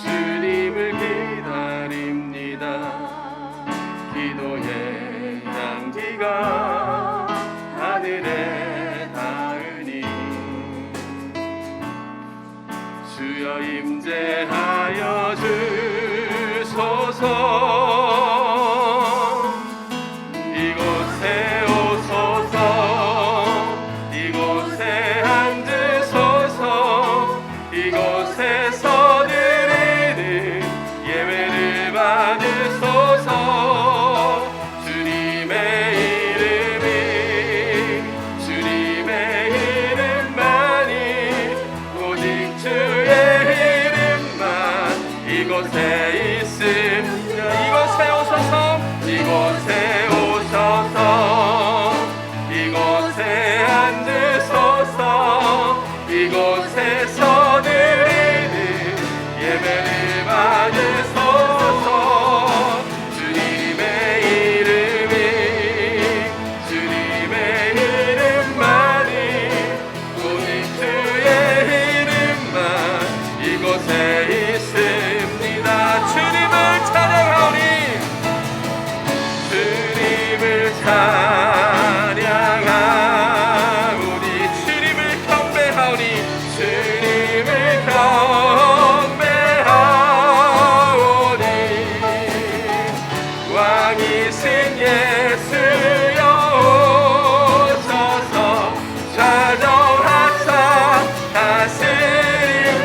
주님을 기다립니다. 기도의 향기가 하늘에 닿으니 주여 임재하여 주소서. 이곳에 오소서. 이곳에 앉으소서. 이곳에서 드리는 예배를 받으소서. 주님의 이름만이 오직 주의 이름만 이곳에 있습니다. 이곳에 오소서. 이곳에 오셔서 이곳에 앉으소서. 이곳에서 드리는 예배를 받으소서. 주님의 이름만이 오직 주의 이름만 이곳에 있습니다. 주님을 찬양하오니 주님을 찬양하오니 주님을 경배하오니 주님을 경배하오니 왕이신 예수여 오셔서 좌정하사 다스림.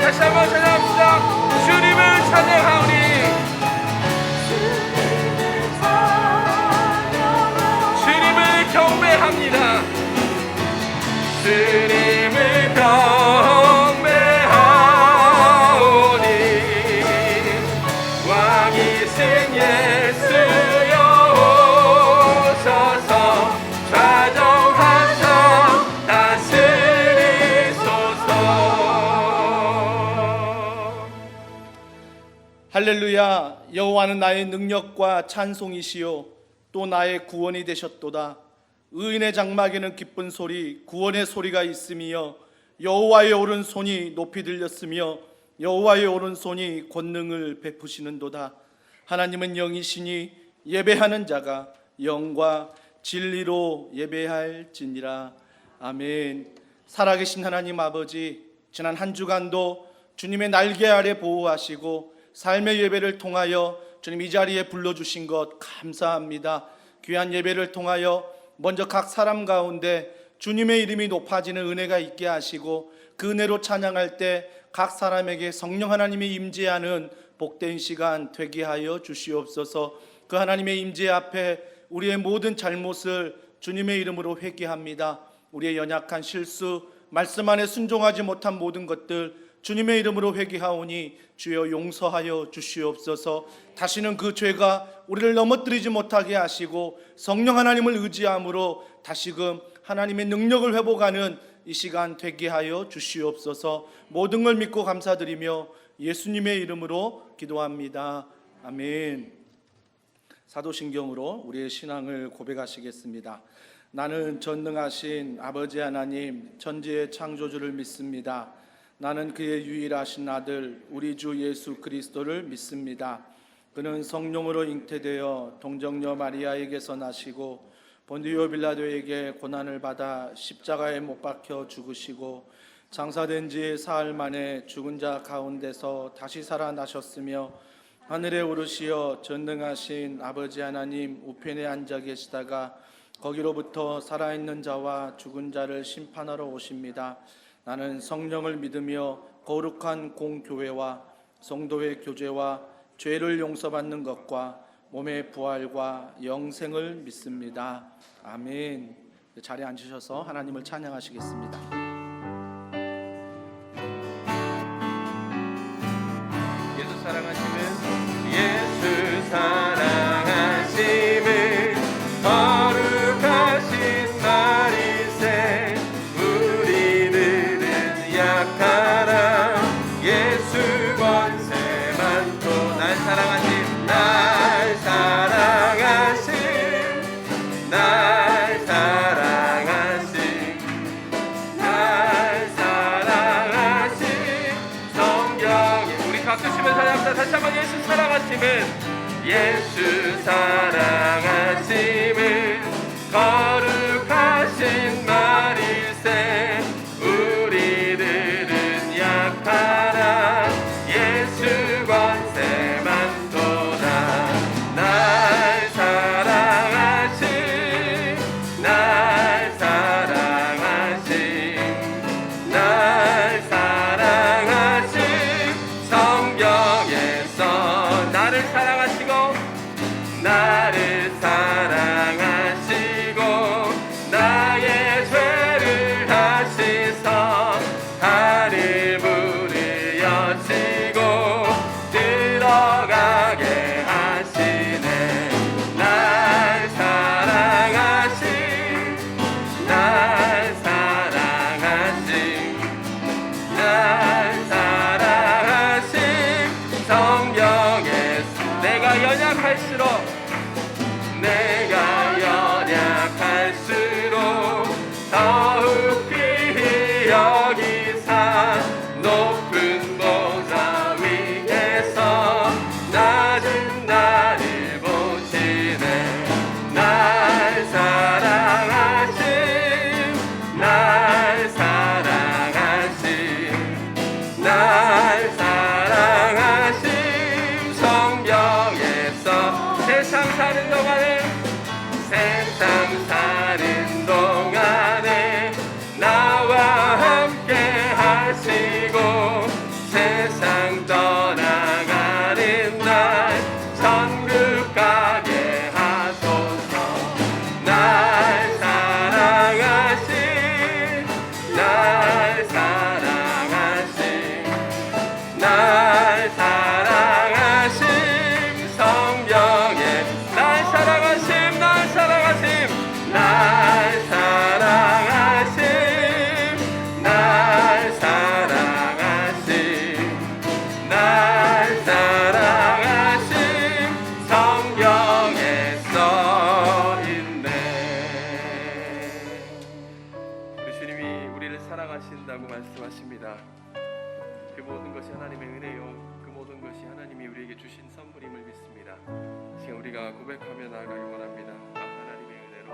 다시 한번 찬양합시다. 주님을 찬양하오니 주님을 경배합니다. 주님을 경배하오니 왕이신 예수여 오셔서 좌정하사 다스리소서. 할렐루야. 여호와는 나의 능력과 찬송이시요 또 나의 구원이 되셨도다. 의인의 장막에는 기쁜 소리 구원의 소리가 있으며 여호와의 오른손이 높이 들렸으며 여호와의 오른손이 권능을 베푸시는도다. 하나님은 영이시니 예배하는 자가 영과 진리로 예배할지니라. 아멘. 살아계신 하나님 아버지, 지난 한 주간도 주님의 날개 아래 보호하시고 삶의 예배를 통하여 주님 이 자리에 불러주신 것 감사합니다. 귀한 예배를 통하여 먼저 각 사람 가운데 주님의 이름이 높아지는 은혜가 있게 하시고 그 은혜로 찬양할 때 각 사람에게 성령 하나님이 임재하는 복된 시간 되게 하여 주시옵소서. 그 하나님의 임재 앞에 우리의 모든 잘못을 주님의 이름으로 회개합니다. 우리의 연약한 실수, 말씀 안에 순종하지 못한 모든 것들 주님의 이름으로 회개하오니 주여 용서하여 주시옵소서. 다시는 그 죄가 우리를 넘어뜨리지 못하게 하시고 성령 하나님을 의지함으로 다시금 하나님의 능력을 회복하는 이 시간 되게 하여 주시옵소서. 모든 걸 믿고 감사드리며 예수님의 이름으로 기도합니다. 아멘. 사도신경으로 우리의 신앙을 고백하시겠습니다. 나는 전능하신 아버지 하나님 천지의 창조주를 믿습니다. 나는 그의 유일하신 아들 우리 주 예수 그리스도를 믿습니다. 그는 성령으로 잉태되어 동정녀 마리아에게서 나시고 본디오 빌라도에게 고난을 받아 십자가에 못 박혀 죽으시고 장사된 지 사흘 만에 죽은 자 가운데서 다시 살아나셨으며 하늘에 오르시어 전능하신 아버지 하나님 우편에 앉아 계시다가 거기로부터 살아있는 자와 죽은 자를 심판하러 오십니다. 나는 성령을 믿으며 거룩한 공교회와 성도의 교제와 죄를 용서받는 것과 몸의 부활과 영생을 믿습니다. 아멘. 자리에 앉으셔서 하나님을 찬양하시겠습니다. 예수 사랑하시는 예수 사랑하시는 거룩하신 마리새 우리들은 약하나 예수 권세 많고 날 사랑하신 날 사랑하신 찬양합니다. 다시 한번 예수 사랑하심은 예수 사랑하심은 거룩하신 말일세 우리들은 약하나 예수 권세 많도다 날 사랑하심 날 사랑하심 날 사랑하심 성경에서 나를 사랑하시고 나를 사랑하시고 나의 죄를 하시사 하늘 문을 여시고 들어가게 하시네 날 사랑하심 날 사랑하심 날 사랑하심 성경에서 내가 연약할수록 내가 연약할수록 더욱 귀히 여기사 높은 보좌 위에서 낮은 나를 보시네 날 사랑하심 날 사랑하심 날 사랑하심 성경에서 세상 사는 동안에 세상 사는 동안에 나와 함께 하시고 세상 떠나가는 날 천국 가게 하소서 날 사랑하심 날 사랑하심 날 사랑하심 성경에 날 사랑하심 날 사랑하심 날 사랑하심 날 사랑하심 날 사랑하심 성경에 써있네 우리 주님이 우리를 사랑하신다고 말씀하십니다. 그 모든 것이 하나님의 은혜요 그 모든 것이 하나님이 우리에게 주신 선물임을 믿습니다. 지금 우리가 고백하며 나아가기 원합니다. 하나님의 은혜로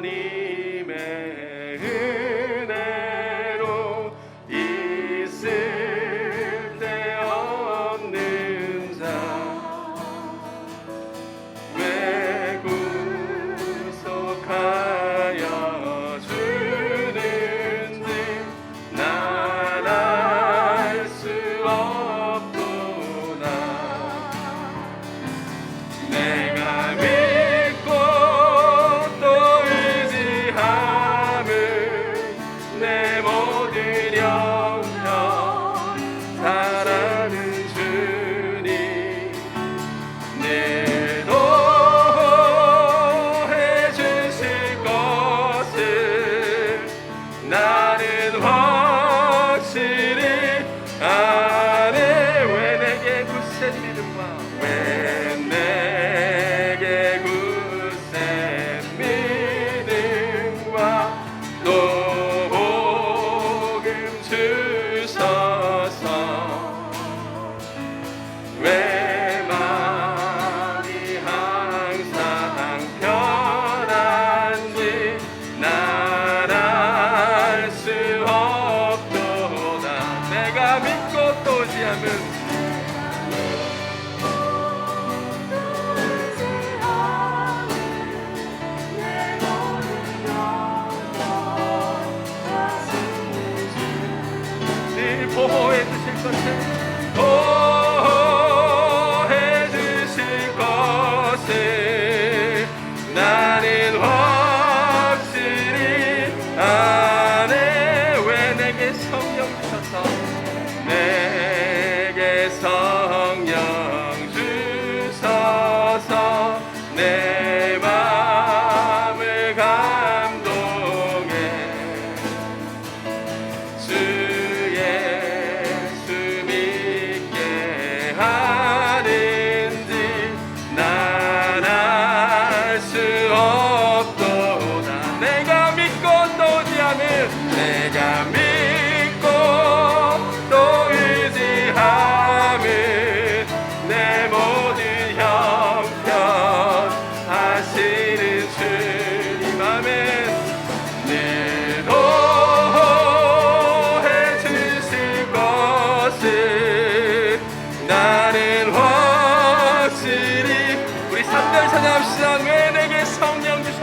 하나님의 은혜로 있을 데 없는 자 왜 구속하여 주는지 난 알 수 없구나 내가 믿고 또 의지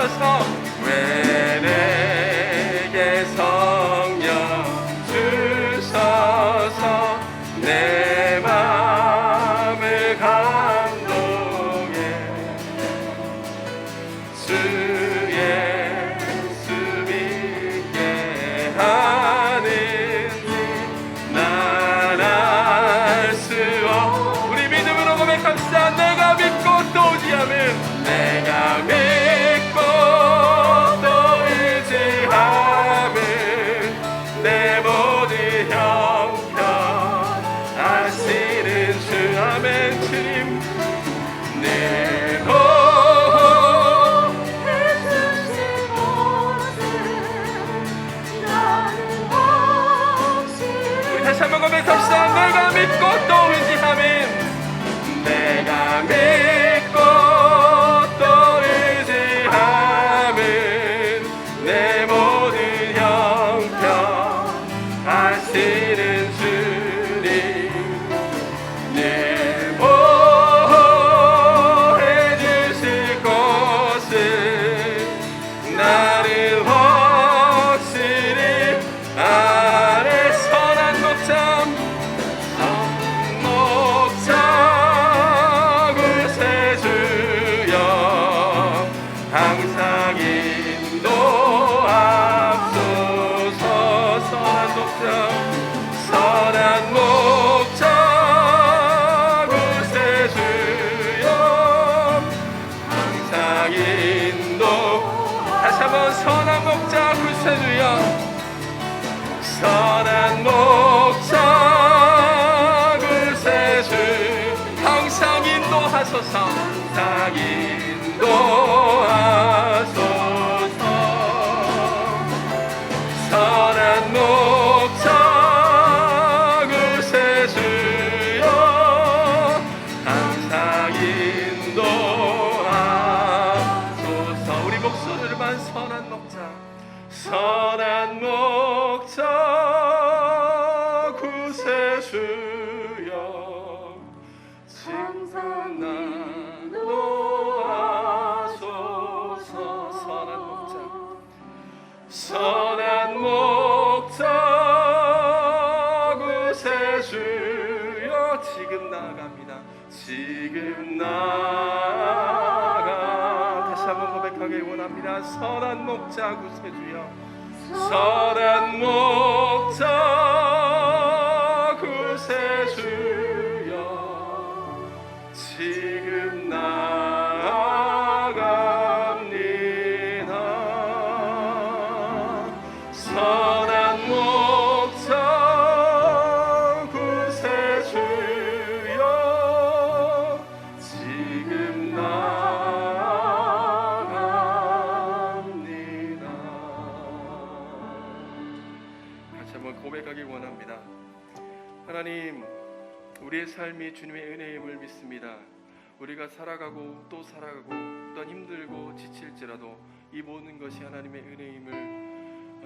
주옵소서. 왜 내게 성령 주셔서 내 마음을 감동해 주 예수 믿게 하는지 난 알 수 없. 우리 믿음으로 고백합시다. 내가 믿고 또 의지하면, 내가 믿고 또 의지하면 내 모든 형편 아시는 주. 아멘. 주님 늘 해주신 것을 나는 확실히. 우리 다시 한번 고백합시다. 내가 믿고 또 의지하면, 내가 믿고 또 의지하면 내 모든 형편 아시는 주님 늘 보호해 주실 것을 나는 확실히 아래. 선한 목자 구세주여 항상 인도하소서. 선한 목자 구세주여 항상 인도. 다시 한번 선한 목자 구세주여, 선한 목자 구세주 항상 인도하소서. 항상 인도하소서. 선한 목자 구세주여 항상 인도하소서. 우리 목소리를만 선한 목자, 선한 목자 구세주여 지금 인도하소서. 선한 목자 구세주여 지금 나아갑니다. 지금 나아가. 다시 한번 고백하기 원합니다. 선한 목자 구세주여, 선한 목자 구세주여 지금 나아갑니다. 선한 목자 구세주여 지금 나아갑니다. 같이 한번 고백하기 원합니다. 하나님, 우리의 삶이 주님의 은혜임을 믿습니다. 우리가 살아가고 또 살아가고 어떤 힘들고 지칠지라도 이 모든 것이 하나님의 은혜임을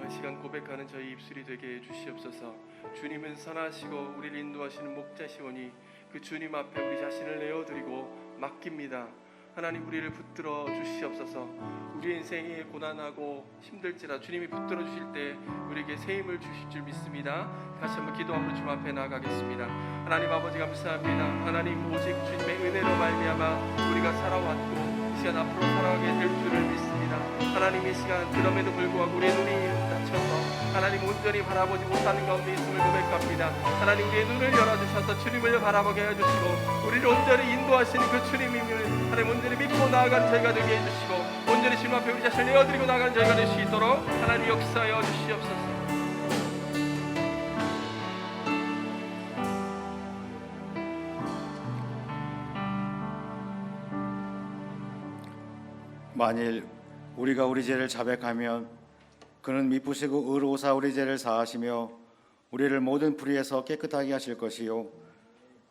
시간 고백하는 저희 입술이 되게 해주시옵소서. 주님은 선하시고 우리를 인도하시는 목자시오니 그 주님 앞에 우리 자신을 내어드리고 맡깁니다. 하나님, 우리를 붙들어 주시옵소서. 우리 인생이 고난하고 힘들지라 주님이 붙들어 주실 때 우리에게 새 힘을 주실 줄 믿습니다. 다시 한번 기도함으로 주님 앞에 나아가겠습니다. 하나님 아버지 감사합니다. 하나님, 오직 주님의 은혜로 말미암아 우리가 살아왔고 이 시간 앞으로 살아가게 될 줄을 믿습니다. 하나님, 이 시간 그럼에도 불구하고 우리의 눈이 닫혀서 하나님 온전히 바라보지 못하는 가운데 있음을 고백합니다. 하나님, 우리의 눈을 열어주셔서 주님을 바라보게 해주시고 우리를 온전히 인도하시는 그 주님임을 하나님 온전히 믿고 나아가는 저희가 되게 해주시고 온전히 주님 앞에 우리 자신을 내어드리고 나아가는 저희가 될 수 있도록 하나님 역사하여 주시옵소서. 만일 우리가 우리 죄를 자백하면 그는 미쁘시고 의로우사 우리 죄를 사하시며 우리를 모든 불의에서 깨끗하게 하실 것이요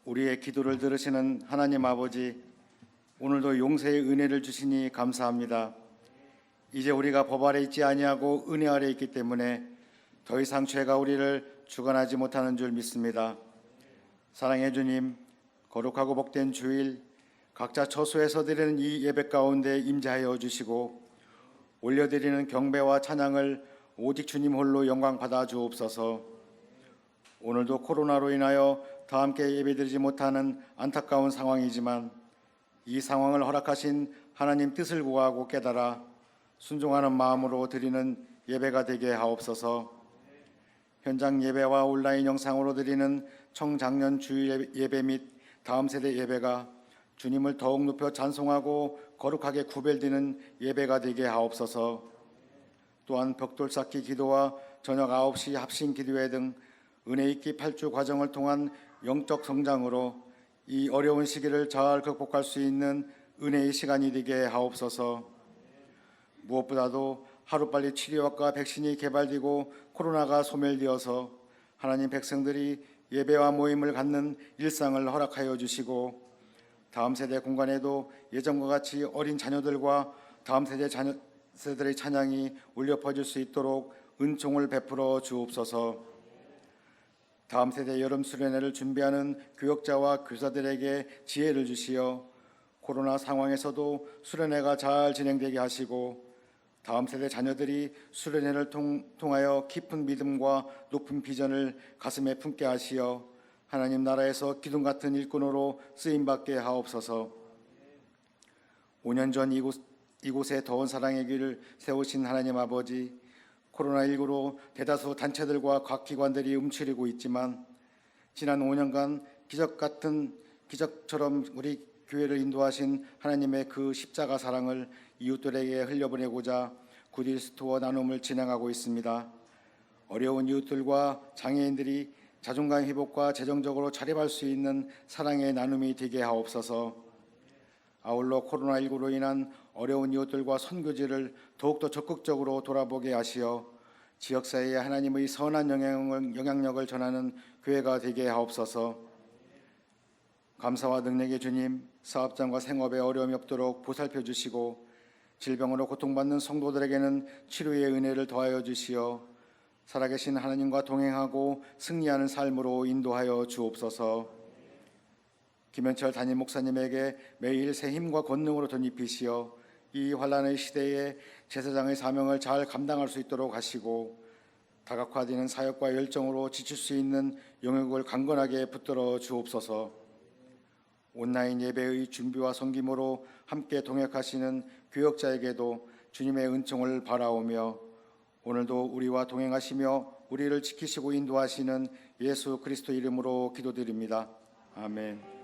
우리의 기도를 들으시는 하나님 아버지, 오늘도 용서의 은혜를 주시니 감사합니다. 이제 우리가 법 아래 있지 아니하고 은혜 아래 있기 때문에 더 이상 죄가 우리를 주관하지 못하는 줄 믿습니다. 사랑해 주님, 거룩하고 복된 주일 각자 처소에서 드리는 이 예배 가운데 임재하여 주시고 올려드리는 경배와 찬양을 오직 주님 홀로 영광 받아 주옵소서. 오늘도 코로나로 인하여 다 함께 예배드리지 못하는 안타까운 상황이지만 이 상황을 허락하신 하나님 뜻을 구하고 깨달아 순종하는 마음으로 드리는 예배가 되게 하옵소서. 현장 예배와 온라인 영상으로 드리는 청장년 주일 예배 및 다음 세대 예배가 주님을 더욱 높여 찬송하고 거룩하게 구별되는 예배가 되게 하옵소서. 또한 벽돌 쌓기 기도와 저녁 9시 합심 기도회 등 은혜 있기 8주 과정을 통한 영적 성장으로 이 어려운 시기를 잘 극복할 수 있는 은혜의 시간이 되게 하옵소서. 무엇보다도 하루빨리 치료약과 백신이 개발되고 코로나가 소멸되어서 하나님 백성들이 예배와 모임을 갖는 일상을 허락하여 주시고 다음 세대 공간에도 예전과 같이 어린 자녀들과 다음 세대의 찬양이 울려 퍼질 수 있도록 은총을 베풀어 주옵소서. 다음 세대 여름 수련회를 준비하는 교역자와 교사들에게 지혜를 주시어 코로나 상황에서도 수련회가 잘 진행되게 하시고 다음 세대 자녀들이 수련회를 통하여 깊은 믿음과 높은 비전을 가슴에 품게 하시어 하나님 나라에서 기둥 같은 일꾼으로 쓰임받게 하옵소서. 5년 전 이곳에 더운 사랑의 길을 세우신 하나님 아버지, 코로나19로 대다수 단체들과 각 기관들이 움츠리고 있지만 지난 5년간 기적처럼 우리 교회를 인도하신 하나님의 그 십자가 사랑을 이웃들에게 흘려보내고자 굿일스토어 나눔을 진행하고 있습니다. 어려운 이웃들과 장애인들이 자존감 회복과 재정적으로 자립할 수 있는 사랑의 나눔이 되게 하옵소서. 아울러 코로나19로 인한 어려운 이웃들과 선교지를 더욱더 적극적으로 돌아보게 하시어 지역사회에 하나님의 선한 영향력을 전하는 교회가 되게 하옵소서. 감사와 능력의 주님, 사업장과 생업에 어려움이 없도록 보살펴 주시고 질병으로 고통받는 성도들에게는 치료의 은혜를 더하여 주시어 살아계신 하나님과 동행하고 승리하는 삶으로 인도하여 주옵소서. 김현철 담임 목사님에게 매일 새 힘과 권능으로 덧입히시어 이 환난의 시대에 제사장의 사명을 잘 감당할 수 있도록 하시고 다각화되는 사역과 열정으로 지칠 수 있는 영역을 강건하게 붙들어 주옵소서. 온라인 예배의 준비와 섬김으로 함께 동역하시는 교역자에게도 주님의 은총을 바라오며 오늘도 우리와 동행하시며 우리를 지키시고 인도하시는 예수 그리스도 이름으로 기도드립니다. 아멘.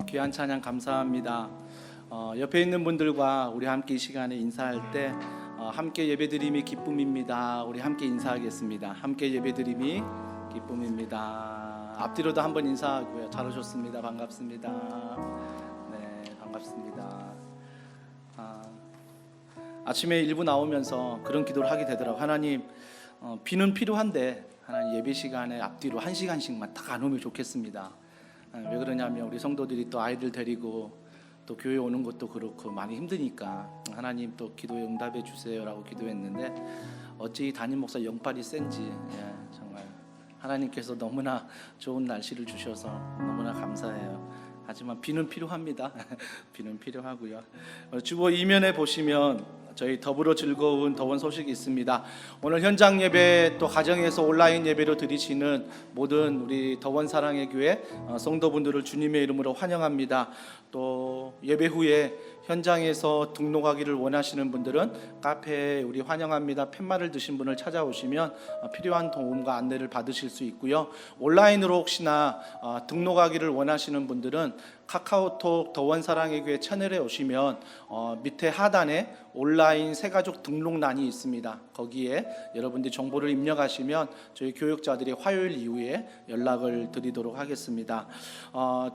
귀한 찬양 감사합니다. 옆에 있는 분들과 우리 함께 이 시간에 인사할 때 함께 예배드림이 기쁨입니다. 우리 함께 인사하겠습니다. 함께 예배드림이 기쁨입니다. 앞뒤로도 한번 인사하고요. 잘 오셨습니다. 반갑습니다. 네, 반갑습니다. 아침에 일부 나오면서 그런 기도를 하게 되더라고요. 하나님, 비는 필요한데 하나님 예배 시간에 앞뒤로 1시간씩만 딱 안 오면 좋겠습니다. 왜 그러냐면 우리 성도들이 또 아이들 데리고 또 교회 오는 것도 그렇고 많이 힘드니까 하나님 또 기도에 응답해 주세요라고 기도했는데 어찌 담임 목사 영빨이 센지 정말 하나님께서 너무나 좋은 날씨를 주셔서 너무나 감사해요. 하지만 비는 필요합니다. 비는 필요하고요. 주보 이면에 보시면 저희 더불어 즐거운 더원 소식이 있습니다. 오늘 현장 예배 또 가정에서 온라인 예배로 드리시는 모든 우리 더원 사랑의 교회 성도분들을 주님의 이름으로 환영합니다. 또 예배 후에 현장에서 등록하기를 원하시는 분들은 카페에 우리 환영합니다 팻말을 드신 분을 찾아오시면 필요한 도움과 안내를 받으실 수 있고요. 온라인으로 혹시나 등록하기를 원하시는 분들은 카카오톡 더원 사랑의 교회 채널에 오시면 밑에 하단에 온라인 새가족 등록란이 있습니다. 거기에 여러분들이 정보를 입력하시면 저희 교육자들이 화요일 이후에 연락을 드리도록 하겠습니다.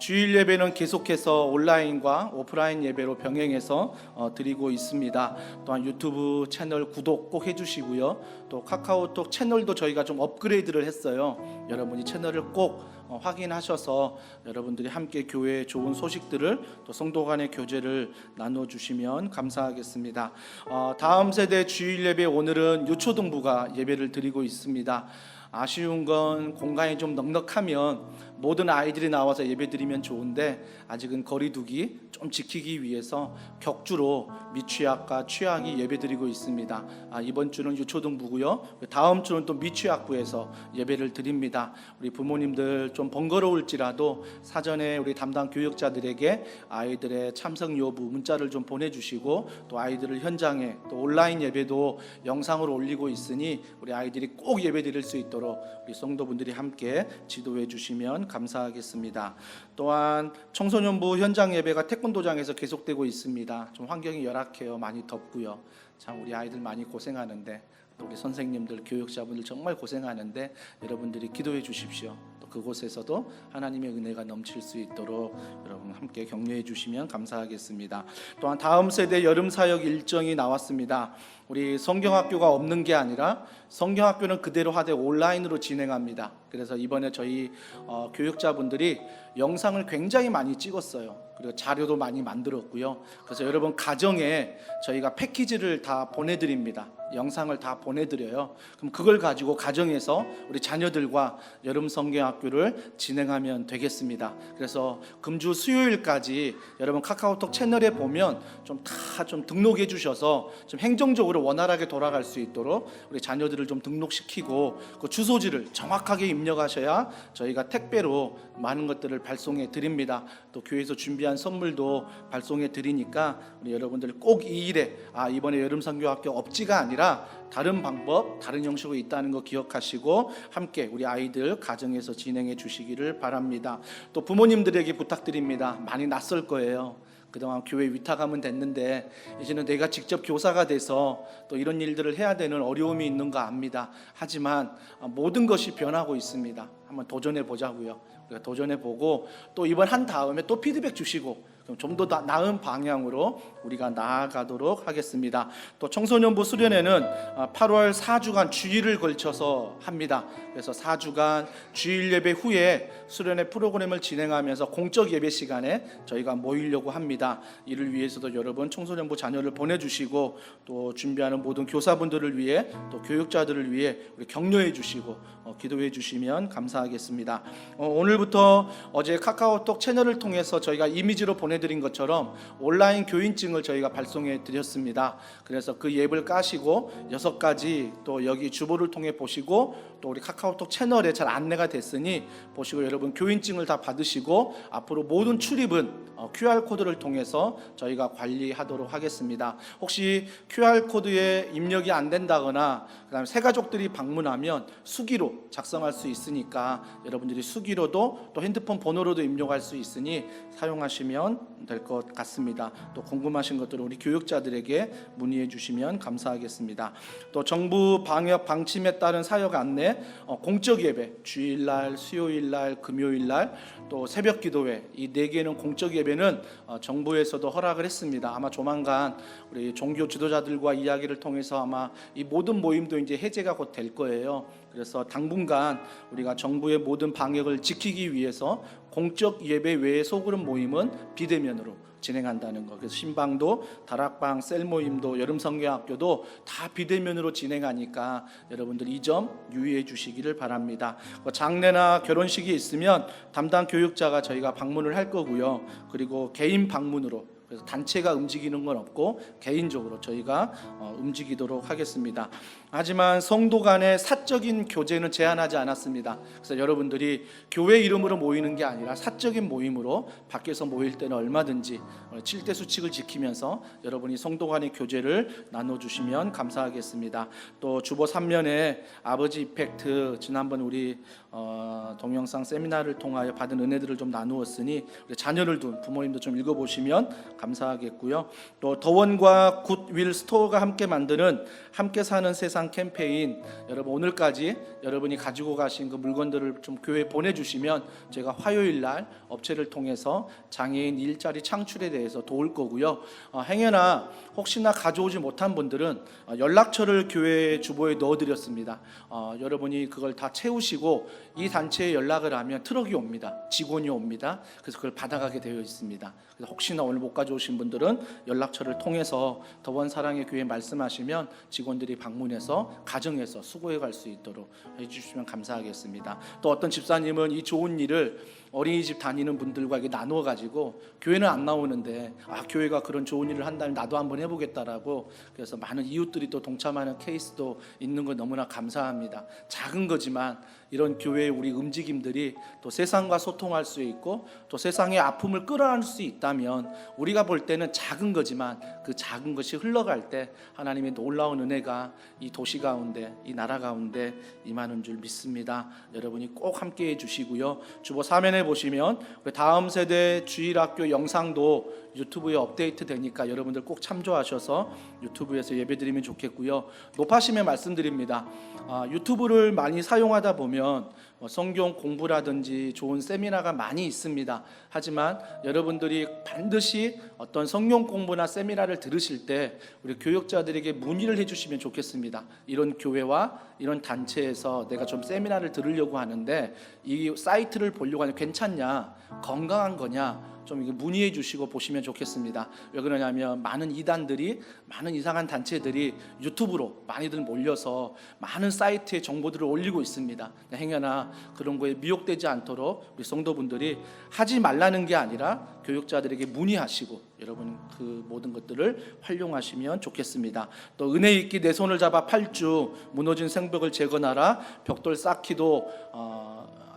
주일 예배는 계속해서 온라인과 오프라인 예배로 병행해서 드리고 있습니다. 또한 유튜브 채널 구독 꼭 해주시고요. 또 카카오톡 채널도 저희가 좀 업그레이드를 했어요. 여러분이 채널을 꼭 확인하셔서 여러분들이 함께 교회의 좋은 소식들을 또 성도 간의 교제를 나눠주시면 감사하겠습니다. 다음 세대 주일 예배 오늘은 유초등부가 예배를 드리고 있습니다. 아쉬운 건 공간이 좀 넉넉하면 모든 아이들이 나와서 예배드리면 좋은데 아직은 거리두기 좀 지키기 위해서 격주로 미취학과 취학이 예배드리고 있습니다. 이번 주는 유초등부고요. 다음 주는 또 미취학부에서 예배를 드립니다. 우리 부모님들 좀 번거로울지라도 사전에 우리 담당 교육자들에게 아이들의 참석 여부 문자를 좀 보내주시고 또 아이들을 현장에 또 온라인 예배도 영상으로 올리고 있으니 우리 아이들이 꼭 예배드릴 수 있도록 우리 성도분들이 함께 지도해 주시면 감사하겠습니다. 또한 청소년부 현장 예배가 태권도장에서 계속되고 있습니다. 좀 환경이 열악해요. 많이 덥고요. 참 우리 아이들 많이 고생하는데 또 우리 선생님들 교육자분들 정말 고생하는데 여러분들이 기도해 주십시오. 또 그곳에서도 하나님의 은혜가 넘칠 수 있도록 여러분 함께 격려해 주시면 감사하겠습니다. 또한 다음 세대 여름 사역 일정이 나왔습니다. 우리 성경학교가 없는 게 아니라 성경학교는 그대로 하되 온라인으로 진행합니다. 그래서 이번에 저희 교육자분들이 영상을 굉장히 많이 찍었어요. 그리고 자료도 많이 만들었고요. 그래서 여러분 가정에 저희가 패키지를 다 보내드립니다. 영상을 다 보내드려요. 그럼 그걸 가지고 가정에서 우리 자녀들과 여름 성경학교를 진행하면 되겠습니다. 그래서 금주 수요일까지 여러분 카카오톡 채널에 보면 좀 등록해 주셔서 좀 행정적으로 원활하게 돌아갈 수 있도록 우리 자녀들을 좀 등록시키고 그 주소지를 정확하게 입력하셔야 저희가 택배로 많은 것들을 발송해 드립니다. 또 교회에서 준비한 선물도 발송해 드리니까 우리 여러분들 꼭 이 일에 이번에 여름 성경학교 없지가 아니라 다른 방법, 다른 형식으로 있다는 거 기억하시고 함께 우리 아이들 가정에서 진행해 주시기를 바랍니다. 또 부모님들에게 부탁드립니다. 많이 낯설 거예요. 그동안 교회 위탁하면 됐는데 이제는 내가 직접 교사가 돼서 또 이런 일들을 해야 되는 어려움이 있는 거 압니다. 하지만 모든 것이 변하고 있습니다. 한번 도전해 보자고요. 우리가 도전해 보고 또 이번 한 다음에 또 피드백 주시고 좀 더 나은 방향으로 우리가 나아가도록 하겠습니다. 또 청소년부 수련회는 8월 4주간 주일을 걸쳐서 합니다. 그래서 4주간 주일 예배 후에 수련회 프로그램을 진행하면서 공적 예배 시간에 저희가 모이려고 합니다. 이를 위해서도 여러분 청소년부 자녀를 보내주시고 또 준비하는 모든 교사분들을 위해 또 교육자들을 위해 우리 격려해 주시고 기도해 주시면 감사하겠습니다. 오늘부터 어제 카카오톡 채널을 통해서 저희가 이미지로 보내 보내드린 것처럼 온라인 교인증을 저희가 발송해 드렸습니다. 그래서 그 앱을 까시고 6가지 또 여기 주보를 통해 보시고 또 우리 카카오톡 채널에 잘 안내가 됐으니 보시고 여러분 교인증을 다 받으시고 앞으로 모든 출입은 QR코드를 통해서 저희가 관리하도록 하겠습니다. 혹시 QR코드에 입력이 안 된다거나 그다음에 새가족들이 방문하면 수기로 작성할 수 있으니까 여러분들이 수기로도 또 핸드폰 번호로도 입력할 수 있으니 사용하시면 될 것 같습니다. 또 궁금하신 것들은 우리 교육자들에게 문의해 주시면 감사하겠습니다. 또 정부 방역 방침에 따른 사역 안내, 공적 예배, 주일날, 수요일날, 금요일날, 또 새벽 기도회 이 4개는 공적 예배는 정부에서도 허락을 했습니다. 아마 조만간 우리 종교 지도자들과 이야기를 통해서 아마 이 모든 모임도 이제 해제가 곧 될 거예요. 그래서 당분간 우리가 정부의 모든 방역을 지키기 위해서 공적 예배 외의 소그룹 모임은 비대면으로 진행한다는 거. 그래서 신방도, 다락방, 셀 모임도, 여름 성경학교도 다 비대면으로 진행하니까 여러분들 이 점 유의해 주시기를 바랍니다. 장례나 결혼식이 있으면 담당 교육자가 저희가 방문을 할 거고요. 그리고 개인 방문으로, 그래서 단체가 움직이는 건 없고 개인적으로 저희가 움직이도록 하겠습니다. 하지만 성도 간의 사적인 교제는 제한하지 않았습니다. 그래서 여러분들이 교회 이름으로 모이는 게 아니라 사적인 모임으로 밖에서 모일 때는 얼마든지 7대 수칙을 지키면서 여러분이 성도 간의 교제를 나눠주시면 감사하겠습니다. 또 주보 3면에 아버지 이펙트 지난번 우리 동영상 세미나를 통하여 받은 은혜들을 좀 나누었으니 우리 자녀를 둔 부모님도 좀 읽어보시면 감사하겠고요. 또 더원과 굿윌 스토어가 함께 만드는 함께 사는 세상 캠페인, 여러분 오늘까지 여러분이 가지고 가신 그 물건들을 좀 교회에 보내주시면 제가 화요일 날 업체를 통해서 장애인 일자리 창출에 대해서 도울 거고요. 행여나 혹시나 가져오지 못한 분들은 연락처를 교회 주보에 넣어드렸습니다. 여러분이 그걸 다 채우시고 이 단체에 연락을 하면 트럭이 옵니다. 직원이 옵니다. 그래서 그걸 받아가게 되어 있습니다. 그래서 혹시나 오늘 못 가져오신 분들은 연락처를 통해서 더원 사랑의 교회 말씀하시면 직원들이 방문해서 가정에서 수고해 갈 수 있도록 해주시면 감사하겠습니다. 또 어떤 집사님은 이 좋은 일을 어린이집 다니는 분들과 이게 나누어 가지고 교회는 안 나오는데 교회가 그런 좋은 일을 한다면 나도 한번 해보겠다라고, 그래서 많은 이웃들이 또 동참하는 케이스도 있는 거 너무나 감사합니다. 작은 거지만 이런 교회의 우리 움직임들이 또 세상과 소통할 수 있고 또 세상의 아픔을 끌어안을 수 있다면 우리가 볼 때는 작은 거지만 그 작은 것이 흘러갈 때 하나님의 놀라운 은혜가 이 도시 가운데, 이 나라 가운데 임하는 줄 믿습니다. 여러분이 꼭 함께해 주시고요. 주보 3면에 보시면 우리 다음 세대 주일학교 영상도 유튜브에 업데이트 되니까 여러분들 꼭 참조하셔서 유튜브에서 예배드리면 좋겠고요. 높아심에 말씀드립니다. 유튜브를 많이 사용하다 보면 성경 공부라든지 좋은 세미나가 많이 있습니다. 하지만 여러분들이 반드시 어떤 성경 공부나 세미나를 들으실 때 우리 교육자들에게 문의를 해주시면 좋겠습니다. 이런 교회와 이런 단체에서 내가 좀 세미나를 들으려고 하는데 이 사이트를 보려고 하는데 괜찮냐, 건강한 거냐, 좀 문의해 주시고 보시면 좋겠습니다. 왜 그러냐면 많은 이단들이, 많은 이상한 단체들이 유튜브로 많이들 몰려서 많은 사이트에 정보들을 올리고 있습니다. 행여나 그런 거에 미혹되지 않도록 우리 성도분들이 하지 말라는 게 아니라 교육자들에게 문의하시고 여러분 그 모든 것들을 활용하시면 좋겠습니다. 또 은혜 있기 내 손을 잡아 8주 무너진 생벽을 재건하라, 벽돌 쌓기도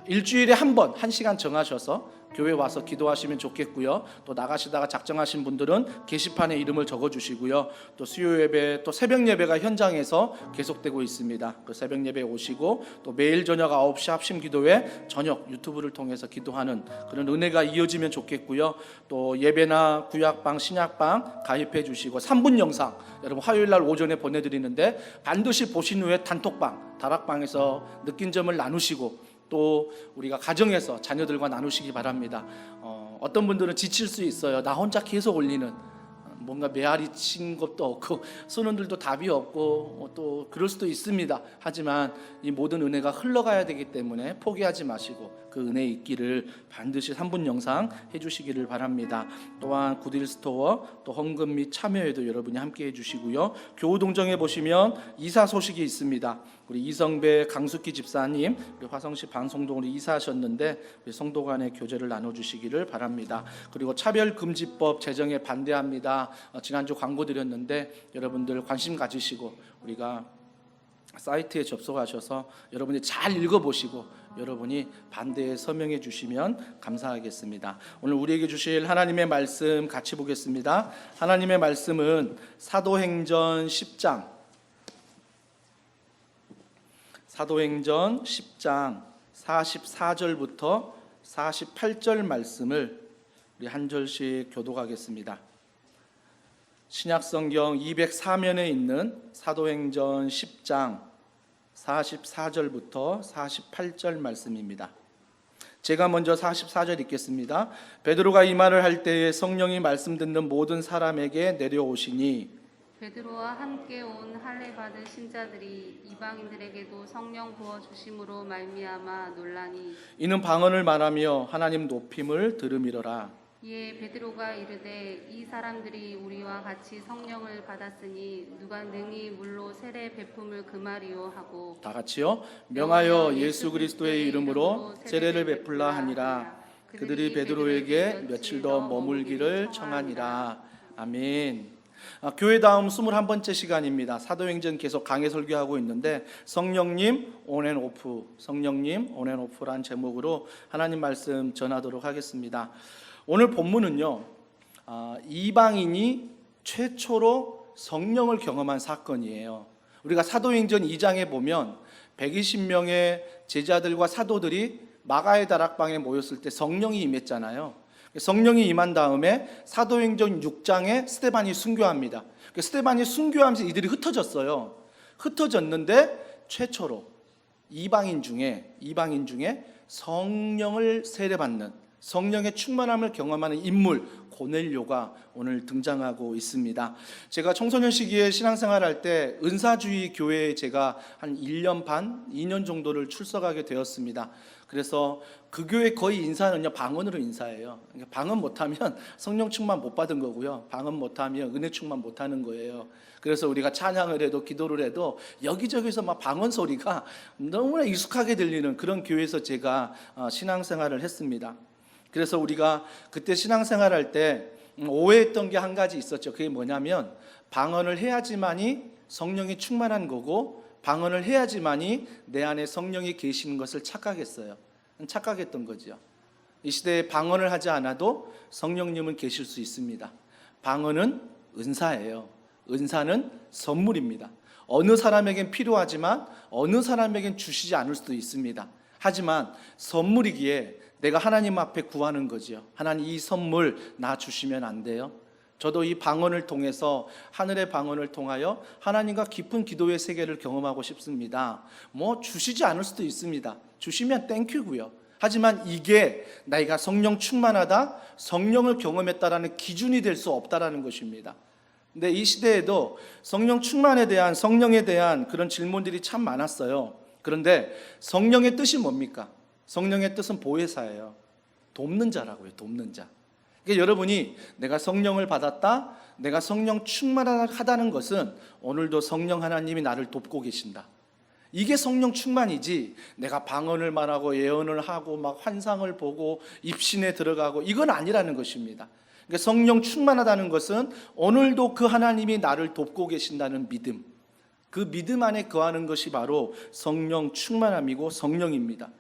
일주일에 한 번 1시간 정하셔서 교회 와서 기도하시면 좋겠고요. 또 나가시다가 작정하신 분들은 게시판에 이름을 적어주시고요. 또 수요 예배, 또 새벽 예배가 현장에서 계속되고 있습니다. 그 새벽 예배 오시고 또 매일 저녁 9시 합심 기도회, 저녁 유튜브를 통해서 기도하는 그런 은혜가 이어지면 좋겠고요. 또 예배나 구약방, 신약방 가입해 주시고 3분 영상 여러분 화요일 날 오전에 보내드리는데 반드시 보신 후에 단톡방, 다락방에서 느낀 점을 나누시고 또 우리가 가정에서 자녀들과 나누시기 바랍니다. 어떤 분들은 지칠 수 있어요. 나 혼자 계속 올리는, 뭔가 메아리 친 것도 없고 수는들도 답이 없고 또 그럴 수도 있습니다. 하지만 이 모든 은혜가 흘러가야 되기 때문에 포기하지 마시고 그 은혜 있기를 반드시 3분 영상 해주시기를 바랍니다. 또한 굿윌 스토어, 또 헌금 및 참여에도 여러분이 함께 해주시고요. 교우동정에 보시면 이사 소식이 있습니다. 우리 이성배 강숙희 집사님 우리 화성시 방송동으로 이사하셨는데 우리 성도 간의 교제를 나눠주시기를 바랍니다. 그리고 차별금지법 제정에 반대합니다. 지난주 광고 드렸는데 여러분들 관심 가지시고 우리가 사이트에 접속하셔서 여러분이 잘 읽어보시고 여러분이 반대에 서명해 주시면 감사하겠습니다. 오늘 우리에게 주실 하나님의 말씀 같이 보겠습니다. 하나님의 말씀은 사도행전 10장 44절부터 48절 말씀을 우리 한 절씩 교독하겠습니다. 신약성경 204면에 있는 사도행전 10장 44절부터 48절 말씀입니다. 제가 먼저 44절 읽겠습니다. 베드로가 이 말을 할 때에 성령이 말씀 듣는 모든 사람에게 내려오시니 베드로와 함께 온 할례 받은 신자들이 이방인들에게도 성령 부어 주심으로 말미암아 놀라니 이는 방언을 말하며 하나님 높임을 들음이러라. 이에 베드로가 이르되 이 사람들이 우리와 같이 성령을 받았으니 누가 능히 물로 세례 베품을 금하리요 하고 다 같이요. 명하여 예수 그리스도의 이름으로 세례를 베풀라 하니라. 그들이 베드로에게 며칠 더 머물기를 청하니라. 아멘. 교회 다음 21번째 시간입니다. 사도행전 계속 강해 설교하고 있는데 성령님 온앤오프, 성령님 온앤오프란 제목으로 하나님 말씀 전하도록 하겠습니다. 오늘 본문은요, 이방인이 최초로 성령을 경험한 사건이에요. 우리가 사도행전 2장에 보면 120명의 제자들과 사도들이 마가의 다락방에 모였을 때 성령이 임했잖아요. 성령이 임한 다음에 사도행전 6장에 스데반이 순교합니다. 스데반이 순교하면서 이들이 흩어졌어요. 흩어졌는데 최초로 이방인 중에 성령을 세례받는, 성령의 충만함을 경험하는 인물 고넬료가 오늘 등장하고 있습니다. 제가 청소년 시기에 신앙생활할 때 은사주의 교회에 제가 한 1년 반, 2년 정도를 출석하게 되었습니다. 그래서 그 교회 거의 인사는요 방언으로 인사해요. 방언 못하면 성령 충만 못 받은 거고요, 방언 못하면 은혜 충만 못하는 거예요. 그래서 우리가 찬양을 해도 기도를 해도 여기저기서 막 방언 소리가 너무나 익숙하게 들리는 그런 교회에서 제가 신앙생활을 했습니다. 그래서 우리가 그때 신앙생활할 때 오해했던 게 한 가지 있었죠. 그게 뭐냐면 방언을 해야지만이 성령이 충만한 거고 방언을 해야지만이 내 안에 성령이 계시는 것을 착각했던 거죠. 이 시대에 방언을 하지 않아도 성령님은 계실 수 있습니다. 방언은 은사예요. 은사는 선물입니다. 어느 사람에겐 필요하지만 어느 사람에겐 주시지 않을 수도 있습니다. 하지만 선물이기에 내가 하나님 앞에 구하는 거죠. 하나님, 이 선물 나 주시면 안 돼요? 저도 이 방언을 통해서, 하늘의 방언을 통하여 하나님과 깊은 기도의 세계를 경험하고 싶습니다. 주시지 않을 수도 있습니다. 주시면 땡큐고요. 하지만 이게 내가 성령 충만하다, 성령을 경험했다라는 기준이 될 수 없다라는 것입니다. 근데 이 시대에도 성령 충만에 대한, 성령에 대한 그런 질문들이 참 많았어요. 그런데 성령의 뜻이 뭡니까? 성령의 뜻은 보혜사예요. 돕는 자라고요. 돕는 자. 그러니까 여러분이 내가 성령을 받았다, 내가 성령 충만하다는 것은 오늘도 성령 하나님이 나를 돕고 계신다. 이게 성령 충만이지, 내가 방언을 말하고 예언을 하고 막 환상을 보고 입신에 들어가고 이건 아니라는 것입니다. 그러니까 성령 충만하다는 것은 오늘도 그 하나님이 나를 돕고 계신다는 믿음, 그 믿음 안에 거하는 것이 바로 성령 충만함이고 성령입니다.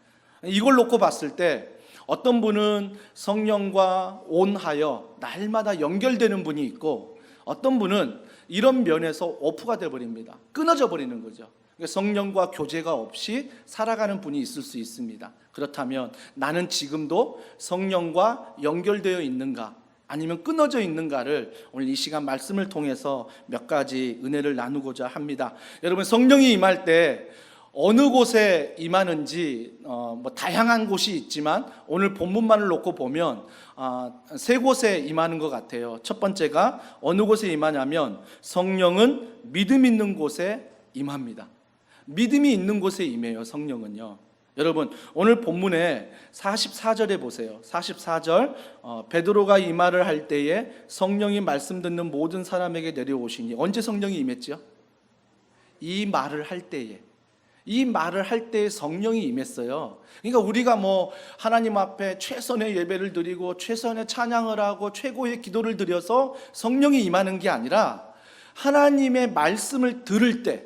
이걸 놓고 봤을 때 어떤 분은 성령과 온하여 날마다 연결되는 분이 있고, 어떤 분은 이런 면에서 오프가 되어버립니다. 끊어져 버리는 거죠. 성령과 교제가 없이 살아가는 분이 있을 수 있습니다. 그렇다면 나는 지금도 성령과 연결되어 있는가, 아니면 끊어져 있는가를 오늘 이 시간 말씀을 통해서 몇 가지 은혜를 나누고자 합니다. 여러분, 성령이 임할 때 어느 곳에 임하는지 다양한 곳이 있지만 오늘 본문만을 놓고 보면 세 곳에 임하는 것 같아요. 첫 번째가 어느 곳에 임하냐면 성령은 믿음 있는 곳에 임합니다. 믿음이 있는 곳에 임해요. 성령은요. 여러분, 오늘 본문에 44절에 보세요. 44절, 베드로가 이 말을 할 때에 성령이 말씀 듣는 모든 사람에게 내려오시니. 언제 성령이 임했죠? 이 말을 할 때에. 이 말을 할 때 성령이 임했어요. 그러니까 우리가 뭐 하나님 앞에 최선의 예배를 드리고 최선의 찬양을 하고 최고의 기도를 드려서 성령이 임하는 게 아니라 하나님의 말씀을 들을 때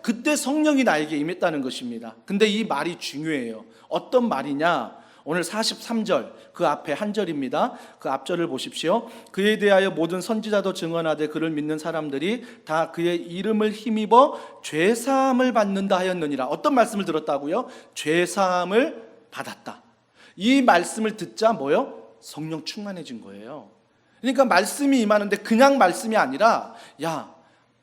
그때 성령이 나에게 임했다는 것입니다. 근데 이 말이 중요해요. 어떤 말이냐? 오늘 43절 그 앞에 한 절입니다. 그 앞절을 보십시오. 그에 대하여 모든 선지자도 증언하되 그를 믿는 사람들이 다 그의 이름을 힘입어 죄사함을 받는다 하였느니라. 어떤 말씀을 들었다고요? 죄사함을 받았다. 이 말씀을 듣자 뭐요? 성령 충만해진 거예요. 그러니까 말씀이 임하는데 그냥 말씀이 아니라 야,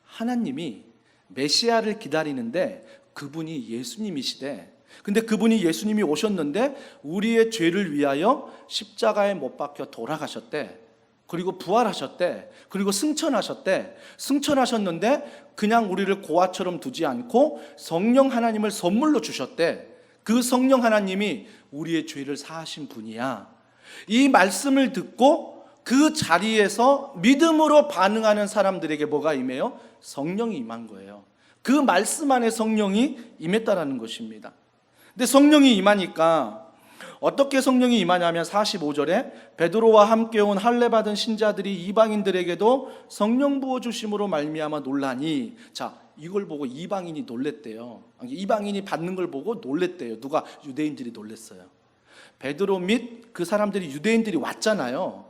하나님이 메시아를 기다리는데 그분이 예수님이시대. 근데 그분이 예수님이 오셨는데 우리의 죄를 위하여 십자가에 못 박혀 돌아가셨대. 그리고 부활하셨대. 그리고 승천하셨대. 승천하셨는데 그냥 우리를 고아처럼 두지 않고 성령 하나님을 선물로 주셨대. 그 성령 하나님이 우리의 죄를 사하신 분이야. 이 말씀을 듣고 그 자리에서 믿음으로 반응하는 사람들에게 뭐가 임해요? 성령이 임한 거예요. 그 말씀 안에 성령이 임했다라는 것입니다. 근데 성령이 임하니까 어떻게 성령이 임하냐면 45절에 베드로와 함께 온 할례 받은 신자들이 이방인들에게도 성령 부어 주심으로 말미암아 놀라니. 자, 이걸 보고 이방인이 놀랬대요. 이방인이 받는 걸 보고 놀랬대요. 누가? 유대인들이 놀랬어요. 베드로 및 그 사람들이 유대인들이 왔잖아요.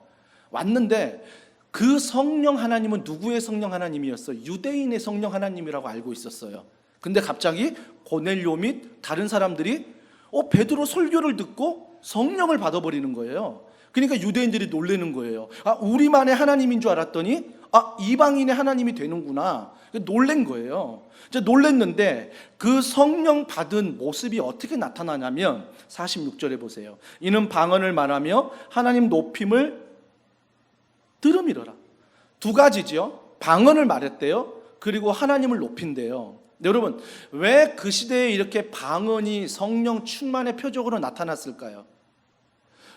왔는데 그 성령 하나님은 누구의 성령 하나님이었어요? 유대인의 성령 하나님이라고 알고 있었어요. 근데 갑자기 고넬료 및 다른 사람들이 베드로 설교를 듣고 성령을 받아버리는 거예요. 그러니까 유대인들이 놀라는 거예요. 우리만의 하나님인 줄 알았더니 이방인의 하나님이 되는구나. 놀란 거예요. 놀랐는데 그 성령 받은 모습이 어떻게 나타나냐면 46절에 보세요. 이는 방언을 말하며 하나님 높임을 들음이러라. 두 가지죠. 방언을 말했대요. 그리고 하나님을 높인대요. 여러분, 왜 그 시대에 이렇게 방언이 성령 충만의 표적으로 나타났을까요?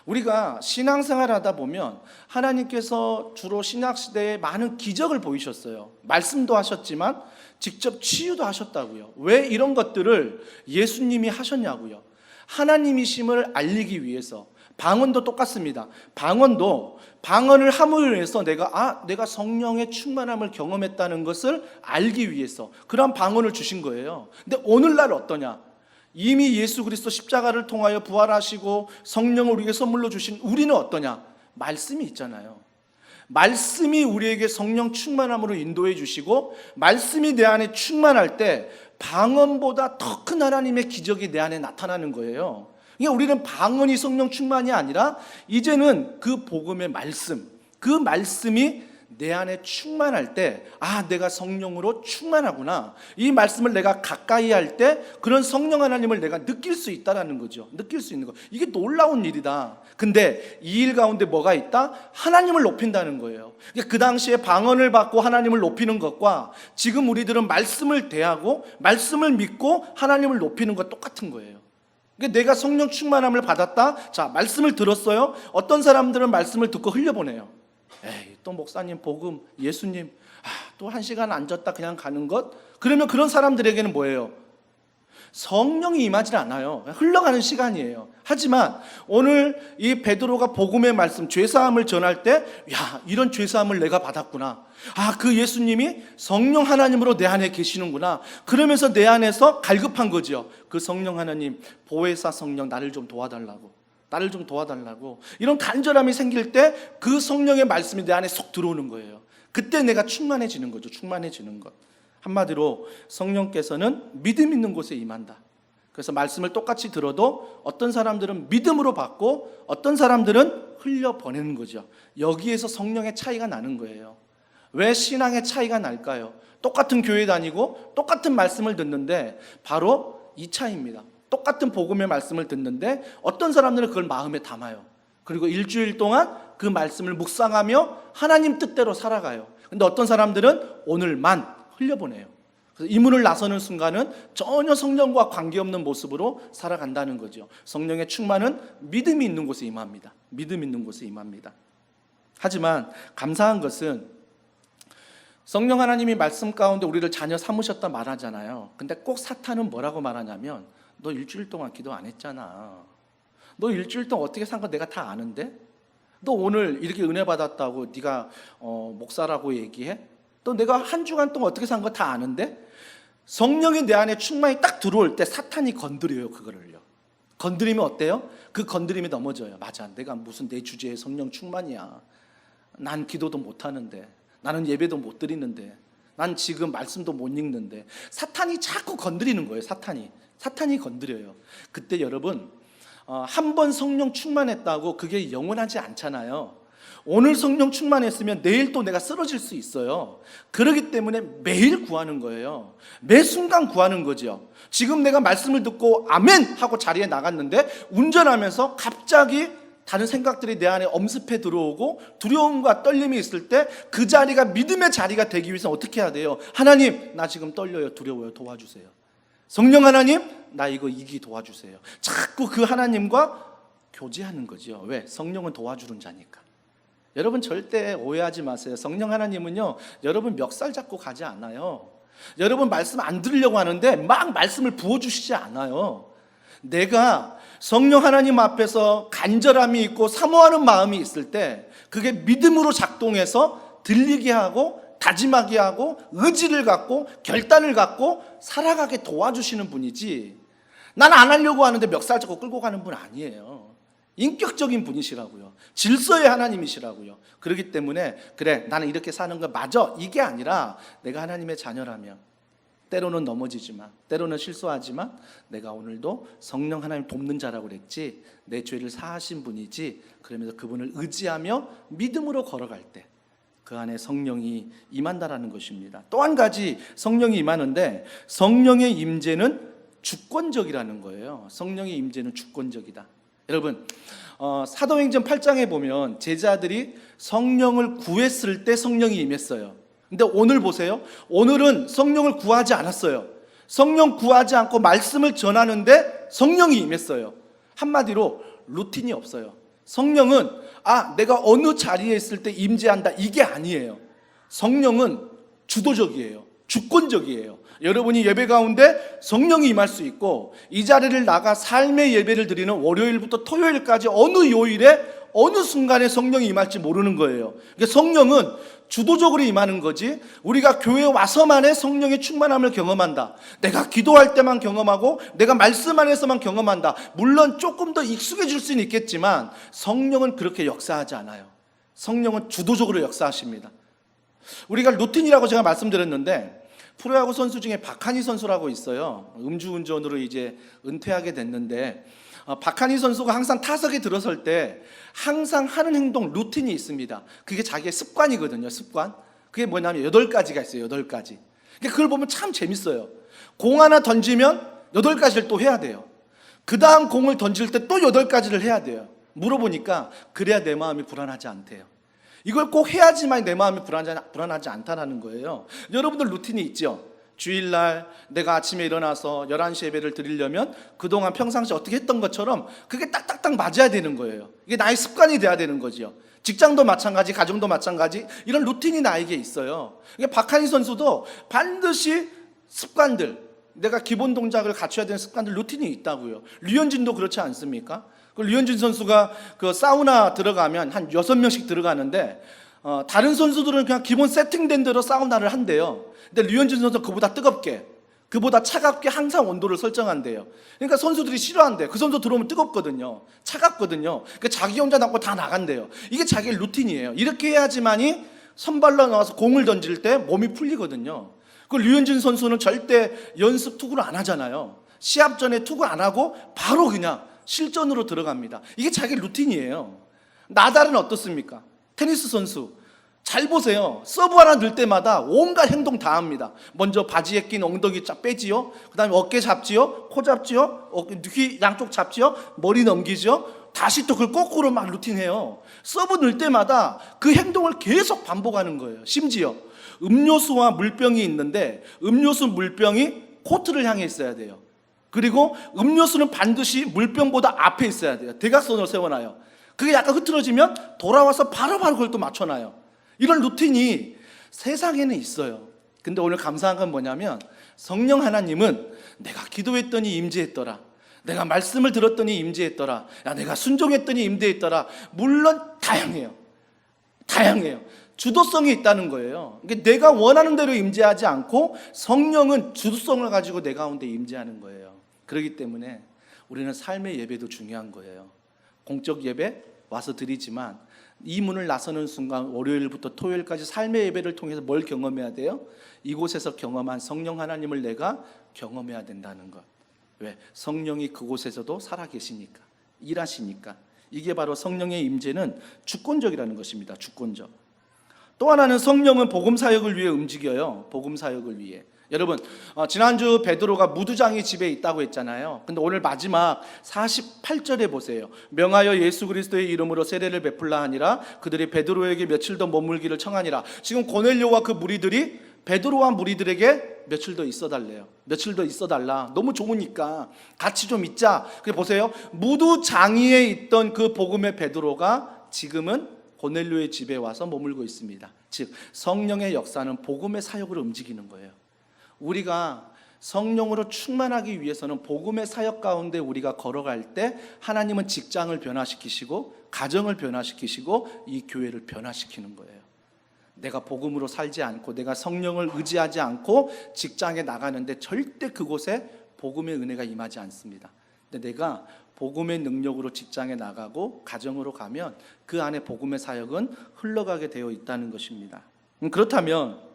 우리가 신앙생활 하다 보면 하나님께서 주로 신약시대에 많은 기적을 보이셨어요. 말씀도 하셨지만 직접 치유도 하셨다고요. 왜 이런 것들을 예수님이 하셨냐고요. 하나님이심을 알리기 위해서. 방언도 똑같습니다. 방언을 함으로 해서 내가 성령의 충만함을 경험했다는 것을 알기 위해서 그런 방언을 주신 거예요. 근데 오늘날 어떠냐? 이미 예수 그리스도 십자가를 통하여 부활하시고 성령을 우리에게 선물로 주신 우리는 어떠냐? 말씀이 있잖아요. 말씀이 우리에게 성령 충만함으로 인도해 주시고 말씀이 내 안에 충만할 때 방언보다 더 큰 하나님의 기적이 내 안에 나타나는 거예요. 그러니까 우리는 방언이 성령 충만이 아니라 이제는 그 복음의 말씀, 그 말씀이 내 안에 충만할 때 내가 성령으로 충만하구나. 이 말씀을 내가 가까이 할 때 그런 성령 하나님을 내가 느낄 수 있다라는 거죠. 느낄 수 있는 거. 이게 놀라운 일이다. 근데 이 일 가운데 뭐가 있다? 하나님을 높인다는 거예요. 그러니까 그 당시에 방언을 받고 하나님을 높이는 것과 지금 우리들은 말씀을 대하고 말씀을 믿고 하나님을 높이는 것 똑같은 거예요. 그러니까 내가 성령 충만함을 받았다. 자, 말씀을 들었어요. 어떤 사람들은 말씀을 듣고 흘려보내요. 또 목사님 복음, 예수님 또 1시간 앉았다 그냥 가는 것. 그러면 그런 사람들에게는 뭐예요? 성령이 임하지 않아요. 흘러가는 시간이에요. 하지만 오늘 이 베드로가 복음의 말씀, 죄사함을 전할 때 이런 죄사함을 내가 받았구나. 그 예수님이 성령 하나님으로 내 안에 계시는구나. 그러면서 내 안에서 갈급한 거죠. 그 성령 하나님, 보혜사 성령 나를 좀 도와달라고. 이런 간절함이 생길 때 그 성령의 말씀이 내 안에 쏙 들어오는 거예요. 그때 내가 충만해지는 거죠. 충만해지는 것. 한마디로 성령께서는 믿음 있는 곳에 임한다. 그래서 말씀을 똑같이 들어도 어떤 사람들은 믿음으로 받고 어떤 사람들은 흘려보내는 거죠. 여기에서 성령의 차이가 나는 거예요. 왜 신앙의 차이가 날까요? 똑같은 교회 다니고 똑같은 말씀을 듣는데 바로 이 차이입니다. 똑같은 복음의 말씀을 듣는데 어떤 사람들은 그걸 마음에 담아요. 그리고 일주일 동안 그 말씀을 묵상하며 하나님 뜻대로 살아가요. 근데 어떤 사람들은 오늘만 흘려보내요. 그래서 이 문을 나서는 순간은 전혀 성령과 관계없는 모습으로 살아간다는 거죠. 성령의 충만은 믿음이 있는 곳에 임합니다. 믿음 있는 곳에 임합니다. 하지만 감사한 것은 성령 하나님이 말씀 가운데 우리를 자녀 삼으셨다 말하잖아요. 근데 꼭 사탄은 뭐라고 말하냐면 너 일주일 동안 기도 안 했잖아. 너 일주일 동안 어떻게 산 거 내가 다 아는데? 너 오늘 이렇게 은혜 받았다고 네가 목사라고 얘기해? 또 내가 한 주간 동안 어떻게 산 거 다 아는데? 성령이 내 안에 충만히 딱 들어올 때 사탄이 건드려요. 그거를요. 건드리면 어때요? 그 건드림이 넘어져요. 맞아, 내가 무슨 내 주제에 성령 충만이야. 난 기도도 못하는데, 나는 예배도 못 드리는데, 난 지금 말씀도 못 읽는데. 사탄이 자꾸 건드리는 거예요. 사탄이 건드려요. 그때 여러분, 한 번 성령 충만했다고 그게 영원하지 않잖아요. 오늘 성령 충만했으면 내일 또 내가 쓰러질 수 있어요. 그렇기 때문에 매일 구하는 거예요. 매 순간 구하는 거죠. 지금 내가 말씀을 듣고 아멘 하고 자리에 나갔는데 운전하면서 갑자기 다른 생각들이 내 안에 엄습해 들어오고 두려움과 떨림이 있을 때 그 자리가 믿음의 자리가 되기 위해서 어떻게 해야 돼요? 하나님, 나 지금 떨려요, 두려워요, 도와주세요. 성령 하나님, 나 이거 이기 도와주세요. 자꾸 그 하나님과 교제하는 거죠. 왜? 성령은 도와주는 자니까. 여러분 절대 오해하지 마세요. 성령 하나님은요, 여러분 멱살 잡고 가지 않아요. 여러분 말씀 안 들으려고 하는데 막 말씀을 부어주시지 않아요. 내가 성령 하나님 앞에서 간절함이 있고 사모하는 마음이 있을 때 그게 믿음으로 작동해서 들리게 하고 다짐하게 하고 의지를 갖고 결단을 갖고 살아가게 도와주시는 분이지, 난 안 하려고 하는데 멱살 잡고 끌고 가는 분 아니에요. 인격적인 분이시라고요. 질서의 하나님이시라고요. 그렇기 때문에 그래, 나는 이렇게 사는 거 맞아, 이게 아니라 내가 하나님의 자녀라면 때로는 넘어지지만, 때로는 실수하지만 내가 오늘도 성령 하나님 돕는 자라고 그랬지, 내 죄를 사하신 분이지, 그러면서 그분을 의지하며 믿음으로 걸어갈 때 그 안에 성령이 임한다라는 것입니다. 또 한 가지 성령이 임하는데, 성령의 임재는 주권적이라는 거예요. 성령의 임재는 주권적이다. 여러분, 사도행전 8장에 보면 제자들이 성령을 구했을 때 성령이 임했어요. 근데 오늘 보세요. 오늘은 성령을 구하지 않았어요. 성령 구하지 않고 말씀을 전하는데 성령이 임했어요. 한마디로 루틴이 없어요. 성령은 내가 어느 자리에 있을 때 임재한다, 이게 아니에요. 성령은 주도적이에요. 주권적이에요. 여러분이 예배 가운데 성령이 임할 수 있고, 이 자리를 나가 삶의 예배를 드리는 월요일부터 토요일까지 어느 요일에 어느 순간에 성령이 임할지 모르는 거예요. 그러니까 성령은 주도적으로 임하는 거지, 우리가 교회에 와서만의 성령의 충만함을 경험한다, 내가 기도할 때만 경험하고 내가 말씀 안에서만 경험한다, 물론 조금 더 익숙해질 수는 있겠지만 성령은 그렇게 역사하지 않아요. 성령은 주도적으로 역사하십니다. 우리가 루틴이라고 제가 말씀드렸는데, 프로야구 선수 중에 박한희 선수라고 있어요. 음주운전으로 이제 은퇴하게 됐는데, 박한희 선수가 항상 타석에 들어설 때 항상 하는 행동, 루틴이 있습니다. 그게 자기의 습관이거든요. 습관. 그게 뭐냐면 8가지가 있어요. 8가지. 그걸 보면 참 재밌어요. 공 하나 던지면 8가지를 또 해야 돼요. 그 다음 공을 던질 때 또 8가지를 해야 돼요. 물어보니까 그래야 내 마음이 불안하지 않대요. 이걸 꼭 해야지만 내 마음이 불안하지 않다라는 거예요. 여러분들 루틴이 있죠? 주일날 내가 아침에 일어나서 11시 예배를 드리려면 그동안 평상시 어떻게 했던 것처럼 그게 딱딱딱 맞아야 되는 거예요. 이게 나의 습관이 돼야 되는 거죠. 직장도 마찬가지, 가정도 마찬가지, 이런 루틴이 나에게 있어요. 박한희 선수도 반드시 습관들, 내가 기본 동작을 갖춰야 되는 습관들, 루틴이 있다고요. 류현진도 그렇지 않습니까? 류현진 선수가 그 사우나 들어가면 한 6명씩 들어가는데, 다른 선수들은 그냥 기본 세팅된 대로 사우나를 한대요. 근데 류현진 선수는 그보다 뜨겁게, 그보다 차갑게 항상 온도를 설정한대요. 그러니까 선수들이 싫어한대요. 그 선수 들어오면 뜨겁거든요. 차갑거든요. 그러니까 자기 혼자 남고 다 나간대요. 이게 자기의 루틴이에요. 이렇게 해야지만이 선발로 나와서 공을 던질 때 몸이 풀리거든요. 그 류현진 선수는 절대 연습 투구를 안 하잖아요. 시합 전에 투구 안 하고 바로 그냥 실전으로 들어갑니다. 이게 자기 루틴이에요. 나달은 어떻습니까? 테니스 선수 잘 보세요. 서브 하나 넣을 때마다 온갖 행동 다 합니다. 먼저 바지에 낀 엉덩이 쫙 빼지요. 그 다음에 어깨 잡지요. 코 잡지요. 귀 양쪽 잡지요. 머리 넘기죠. 다시 또 그걸 거꾸로 막 루틴해요. 서브 넣을 때마다 그 행동을 계속 반복하는 거예요. 심지어 음료수와 물병이 있는데 음료수 물병이 코트를 향해 있어야 돼요. 그리고 음료수는 반드시 물병보다 앞에 있어야 돼요. 대각선으로 세워놔요. 그게 약간 흐트러지면 돌아와서 바로바로 그걸 또 맞춰놔요. 이런 루틴이 세상에는 있어요. 근데 오늘 감사한 건 뭐냐면 성령 하나님은 내가 기도했더니 임재했더라, 내가 말씀을 들었더니 임재했더라, 야 내가 순종했더니 임재했더라. 물론 다양해요. 주도성이 있다는 거예요. 그러니까 내가 원하는 대로 임재하지 않고 성령은 주도성을 가지고 내 가운데 임재하는 거예요. 그렇기 때문에 우리는 삶의 예배도 중요한 거예요. 공적 예배 와서 드리지만 이 문을 나서는 순간 월요일부터 토요일까지 삶의 예배를 통해서 뭘 경험해야 돼요? 이곳에서 경험한 성령 하나님을 내가 경험해야 된다는 것. 왜? 성령이 그곳에서도 살아계시니까, 일하시니까. 이게 바로 성령의 임재는 주권적이라는 것입니다. 주권적. 또 하나는 성령은 복음 사역을 위해 움직여요. 복음 사역을 위해. 여러분, 지난주 베드로가 무두장이 집에 있다고 했잖아요. 근데 오늘 마지막 48절에 보세요. 명하여 예수 그리스도의 이름으로 세례를 베풀라 하니라. 그들이 베드로에게 며칠 더 머물기를 청하니라. 지금 고넬료와 그 무리들이 베드로와 무리들에게 며칠 더 있어달래요. 며칠 더 있어달라. 너무 좋으니까 같이 좀 있자. 그래 보세요. 무두장이에 있던 그 복음의 베드로가 지금은 고넬료의 집에 와서 머물고 있습니다. 즉 성령의 역사는 복음의 사역으로 움직이는 거예요. 우리가 성령으로 충만하기 위해서는 복음의 사역 가운데 우리가 걸어갈 때 하나님은 직장을 변화시키시고 가정을 변화시키시고 이 교회를 변화시키는 거예요. 내가 복음으로 살지 않고 내가 성령을 의지하지 않고 직장에 나가는데 절대 그곳에 복음의 은혜가 임하지 않습니다. 근데 내가 복음의 능력으로 직장에 나가고 가정으로 가면 그 안에 복음의 사역은 흘러가게 되어 있다는 것입니다. 그렇다면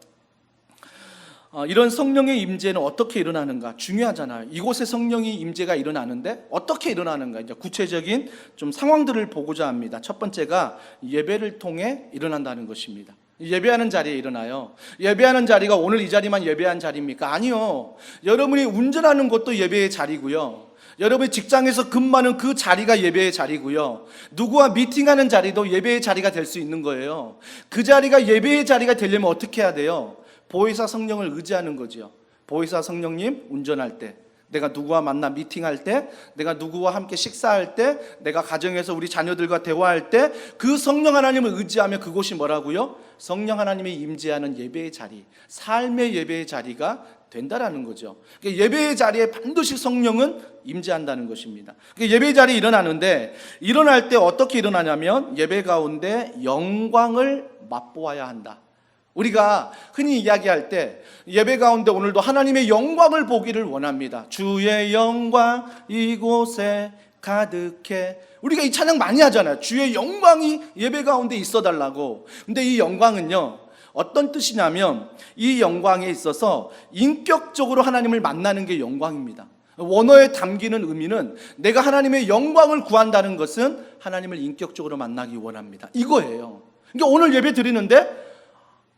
이런 성령의 임재는 어떻게 일어나는가? 중요하잖아요. 이곳에 성령의 임재가 일어나는데 어떻게 일어나는가? 이제 구체적인 좀 상황들을 보고자 합니다. 첫 번째가 예배를 통해 일어난다는 것입니다. 예배하는 자리에 일어나요. 예배하는 자리가 오늘 이 자리만 예배한 자리입니까? 아니요. 여러분이 운전하는 것도 예배의 자리고요. 여러분이 직장에서 근무하는 그 자리가 예배의 자리고요. 누구와 미팅하는 자리도 예배의 자리가 될 수 있는 거예요. 그 자리가 예배의 자리가 되려면 어떻게 해야 돼요? 보혜사 성령을 의지하는 거죠. 보혜사 성령님 운전할 때, 내가 누구와 만나 미팅할 때, 내가 누구와 함께 식사할 때, 내가 가정에서 우리 자녀들과 대화할 때 그 성령 하나님을 의지하면 그곳이 뭐라고요? 성령 하나님이 임재하는 예배의 자리, 삶의 예배의 자리가 된다라는 거죠. 그러니까 예배의 자리에 반드시 성령은 임재한다는 것입니다. 그러니까 예배의 자리에 일어나는데 일어날 때 어떻게 일어나냐면 예배 가운데 영광을 맛보아야 한다. 우리가 흔히 이야기할 때 예배 가운데 오늘도 하나님의 영광을 보기를 원합니다. 주의 영광 이곳에 가득해. 우리가 이 찬양 많이 하잖아요. 주의 영광이 예배 가운데 있어달라고. 근데 이 영광은요 어떤 뜻이냐면 이 영광에 있어서 인격적으로 하나님을 만나는 게 영광입니다. 원어에 담기는 의미는 내가 하나님의 영광을 구한다는 것은 하나님을 인격적으로 만나기 원합니다. 이거예요. 그러니까 오늘 예배 드리는데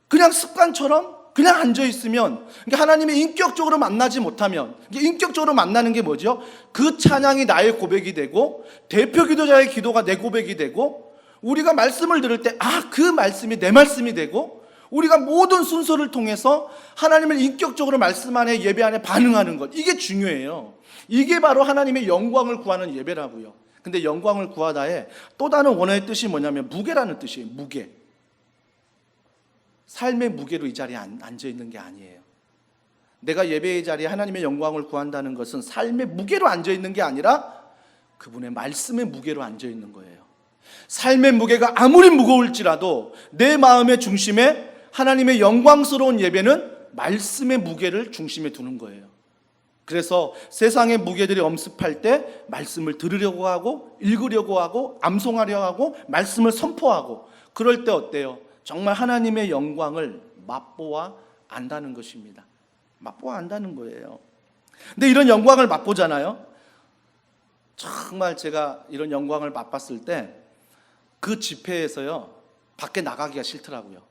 그냥 습관처럼 그냥 앉아있으면 하나님의 인격적으로 만나지 못하면, 인격적으로 만나는 게 뭐죠? 그 찬양이 나의 고백이 되고 대표 기도자의 기도가 내 고백이 되고 우리가 말씀을 들을 때 그 말씀이 내 말씀이 되고 우리가 모든 순서를 통해서 하나님을 인격적으로 말씀 안에 예배 안에 반응하는 것, 이게 중요해요. 이게 바로 하나님의 영광을 구하는 예배라고요. 근데 영광을 구하다에 또 다른 원어의 뜻이 뭐냐면 무게라는 뜻이에요. 무게. 삶의 무게로 이 자리에 앉아있는 게 아니에요. 내가 예배의 자리에 하나님의 영광을 구한다는 것은 삶의 무게로 앉아있는 게 아니라 그분의 말씀의 무게로 앉아있는 거예요. 삶의 무게가 아무리 무거울지라도 내 마음의 중심에 하나님의 영광스러운 예배는 말씀의 무게를 중심에 두는 거예요. 그래서 세상의 무게들이 엄습할 때 말씀을 들으려고 하고 읽으려고 하고 암송하려고 하고 말씀을 선포하고 그럴 때 어때요? 정말 하나님의 영광을 맛보아 안다는 것입니다. 맛보아 안다는 거예요. 근데 이런 영광을 맛보잖아요. 정말 제가 이런 영광을 맛봤을 때 그 집회에서요 밖에 나가기가 싫더라고요.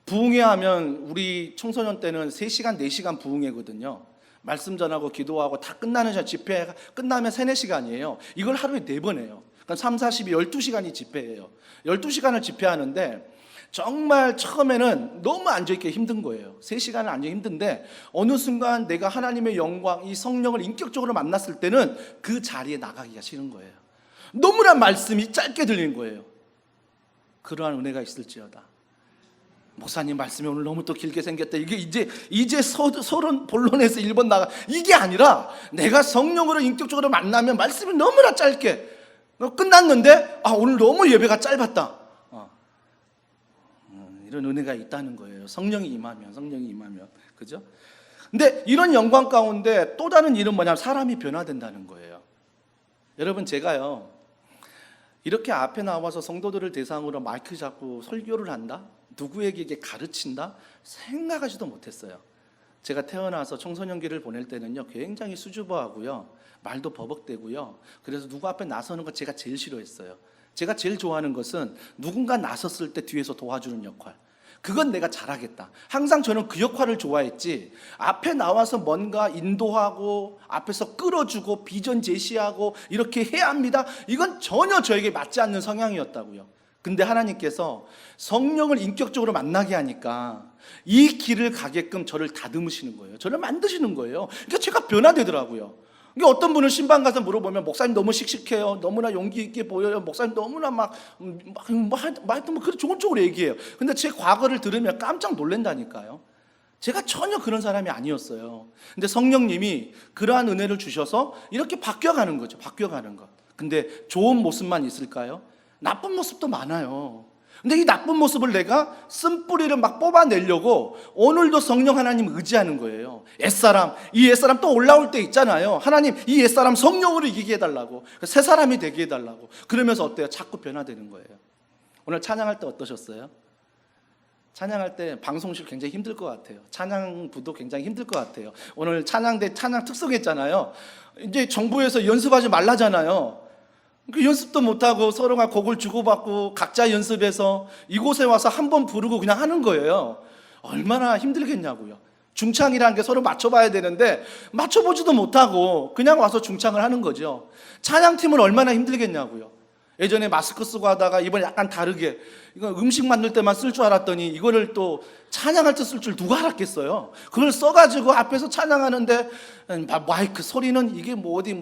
부흥회 하면 우리 청소년 때는 3시간 4시간 부흥회거든요. 말씀 전하고 기도하고 다 끝나는 집회가 끝나면 3, 4시간이에요. 이걸 하루에 4번 해요. 그러니까 3, 40이 12시간이 집회예요. 12시간을 집회하는데 정말 처음에는 너무 앉아있기 힘든 거예요. 3시간을 앉아 힘든데 어느 순간 내가 하나님의 영광, 이 성령을 인격적으로 만났을 때는 그 자리에 나가기가 싫은 거예요. 너무나 말씀이 짧게 들리는 거예요. 그러한 은혜가 있을지어다. 목사님 말씀이 오늘 너무 또 길게 생겼다. 이게 이제 서론 본론에서 1번 나가. 이게 아니라 내가 성령으로 인격적으로 만나면 말씀이 너무나 짧게 끝났는데 오늘 너무 예배가 짧았다. 이런 은혜가 있다는 거예요. 성령이 임하면. 그죠? 근데 이런 영광 가운데 또 다른 일은 뭐냐면 사람이 변화된다는 거예요. 여러분, 제가요 이렇게 앞에 나와서 성도들을 대상으로 마이크 잡고 설교를 한다? 누구에게 이게 가르친다? 생각하지도 못했어요. 제가 태어나서 청소년기를 보낼 때는요 굉장히 수줍어하고요, 말도 버벅대고요. 그래서 누구 앞에 나서는 거 제가 제일 싫어했어요. 제가 제일 좋아하는 것은 누군가 나섰을 때 뒤에서 도와주는 역할. 그건 내가 잘하겠다. 항상 저는 그 역할을 좋아했지, 앞에 나와서 뭔가 인도하고 앞에서 끌어주고 비전 제시하고 이렇게 해야 합니다, 이건 전혀 저에게 맞지 않는 성향이었다고요. 근데 하나님께서 성령을 인격적으로 만나게 하니까 이 길을 가게끔 저를 다듬으시는 거예요. 저를 만드시는 거예요. 그러니까 제가 변화되더라고요. 그러니까 어떤 분은 신방 가서 물어보면 목사님 너무 씩씩해요, 너무나 용기 있게 보여요, 목사님 너무나 하여튼 뭐 그런 좋은 쪽으로 얘기해요. 근데 제 과거를 들으면 깜짝 놀란다니까요. 제가 전혀 그런 사람이 아니었어요. 근데 성령님이 그러한 은혜를 주셔서 이렇게 바뀌어가는 거죠. 바뀌어가는 것. 근데 좋은 모습만 있을까요? 나쁜 모습도 많아요. 근데 이 나쁜 모습을 내가 쓴뿌리를 막 뽑아내려고 오늘도 성령 하나님 의지하는 거예요. 이 옛사람 또 올라올 때 있잖아요. 하나님, 이 옛사람 성령으로 이기게 해달라고, 새 사람이 되게 해달라고. 그러면서 어때요? 자꾸 변화되는 거예요. 오늘 찬양할 때 어떠셨어요? 찬양할 때 방송실 굉장히 힘들 것 같아요. 찬양부도 굉장히 힘들 것 같아요. 오늘 찬양대 찬양 특성했잖아요. 이제 정부에서 연습하지 말라잖아요. 그 연습도 못하고 서로가 곡을 주고받고 각자 연습해서 이곳에 와서 한 번 부르고 그냥 하는 거예요. 얼마나 힘들겠냐고요. 중창이라는 게 서로 맞춰봐야 되는데 맞춰보지도 못하고 그냥 와서 중창을 하는 거죠. 찬양팀은 얼마나 힘들겠냐고요. 예전에 마스크 쓰고 하다가 이번에 약간 다르게, 이거 음식 만들 때만 쓸 줄 알았더니 이거를 또 찬양할 때 쓸 줄 누가 알았겠어요. 그걸 써가지고 앞에서 찬양하는데 마이크 소리는 이게 어디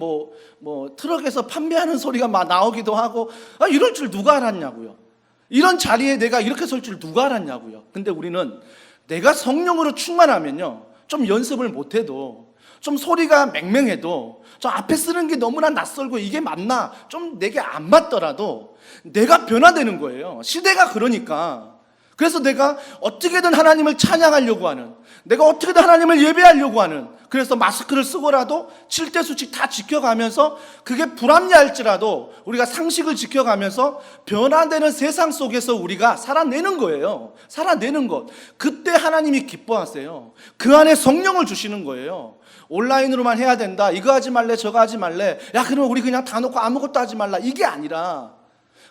트럭에서 판매하는 소리가 막 나오기도 하고, 이럴 줄 누가 알았냐고요. 이런 자리에 내가 이렇게 설 줄 누가 알았냐고요. 근데 우리는 내가 성령으로 충만하면요, 좀 연습을 못해도, 좀 소리가 맹맹해도, 저 앞에 쓰는 게 너무나 낯설고 이게 맞나 좀 내게 안 맞더라도 내가 변화되는 거예요. 시대가 그러니까. 그래서 내가 어떻게든 하나님을 찬양하려고 하는, 내가 어떻게든 하나님을 예배하려고 하는, 그래서 마스크를 쓰고라도 7대 수칙 다 지켜가면서, 그게 불합리할지라도 우리가 상식을 지켜가면서 변화되는 세상 속에서 우리가 살아내는 거예요. 살아내는 것. 그때 하나님이 기뻐하세요. 그 안에 성령을 주시는 거예요. 온라인으로만 해야 된다, 이거 하지 말래 저거 하지 말래, 야 그러면 우리 그냥 다 놓고 아무것도 하지 말라, 이게 아니라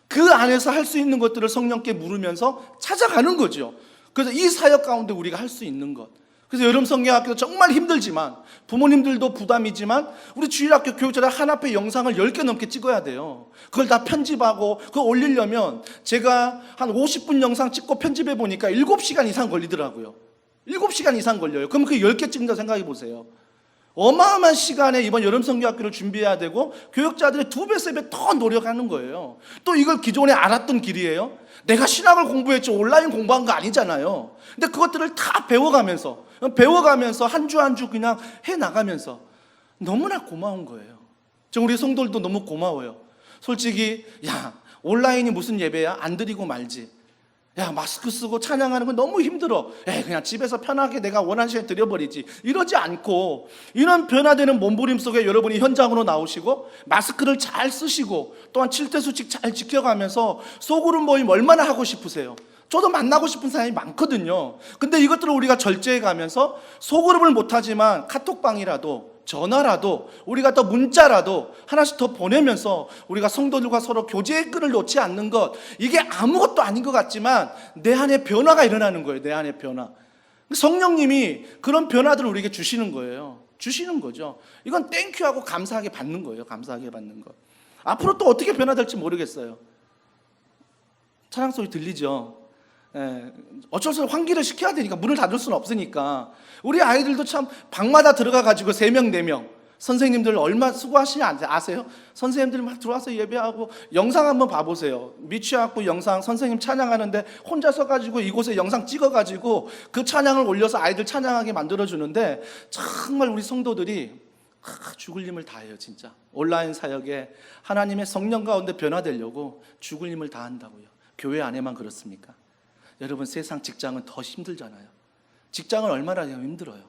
그 안에서 할 수 있는 것들을 성령께 물으면서 찾아가는 거죠. 그래서 이 사역 가운데 우리가 할 수 있는 것. 그래서 여름 성경학교도 정말 힘들지만, 부모님들도 부담이지만, 우리 주일학교 교육자들 한 앞에 영상을 10개 넘게 찍어야 돼요. 그걸 다 편집하고 그거 올리려면 제가 한 50분 영상 찍고 편집해 보니까 7시간 이상 걸리더라고요. 7시간 이상 걸려요. 그럼 그 10개 찍는다 생각해 보세요. 어마어마한 시간에 이번 여름 성경학교를 준비해야 되고, 교육자들이 2배, 3배 더 노력하는 거예요. 또 이걸 기존에 알았던 길이에요. 내가 신학을 공부했지 온라인 공부한 거 아니잖아요. 근데 그것들을 다 배워가면서 한 주 한 주 그냥 해나가면서 너무나 고마운 거예요. 우리 성도들도 너무 고마워요. 솔직히 온라인이 무슨 예배야? 안 드리고 말지. 마스크 쓰고 찬양하는 건 너무 힘들어. 그냥 집에서 편하게 내가 원하는 시간에 드려버리지. 이러지 않고, 이런 변화되는 몸부림 속에 여러분이 현장으로 나오시고 마스크를 잘 쓰시고 또한 7대 수칙 잘 지켜가면서 소그룹 모임 얼마나 하고 싶으세요? 저도 만나고 싶은 사람이 많거든요. 근데 이것들을 우리가 절제해 가면서 소그룹을 못하지만 카톡방이라도 전화라도, 우리가 더 문자라도 하나씩 더 보내면서 우리가 성도들과 서로 교제의 끈을 놓지 않는 것, 이게 아무것도 아닌 것 같지만 내 안에 변화가 일어나는 거예요. 내 안에 변화. 성령님이 그런 변화들을 우리에게 주시는 거예요. 주시는 거죠. 이건 땡큐하고 감사하게 받는 거예요. 감사하게 받는 것. 앞으로 또 어떻게 변화될지 모르겠어요. 찬양 소리 들리죠? 어쩔 수 없이 환기를 시켜야 되니까, 문을 닫을 수는 없으니까. 우리 아이들도 참 방마다 들어가 가지고 3명 4명 선생님들 얼마 수고하시지 아세요? 선생님들 막 들어와서 예배하고 영상 한번 봐보세요. 미취학부 영상 선생님 찬양하는데 혼자 서가지고 이곳에 영상 찍어가지고 그 찬양을 올려서 아이들 찬양하게 만들어주는데 정말 우리 성도들이 죽을 힘을 다해요. 진짜 온라인 사역에 하나님의 성령 가운데 변화되려고 죽을 힘을 다한다고요. 교회 안에만 그렇습니까? 여러분 세상 직장은 더 힘들잖아요. 직장은 얼마나 힘들어요.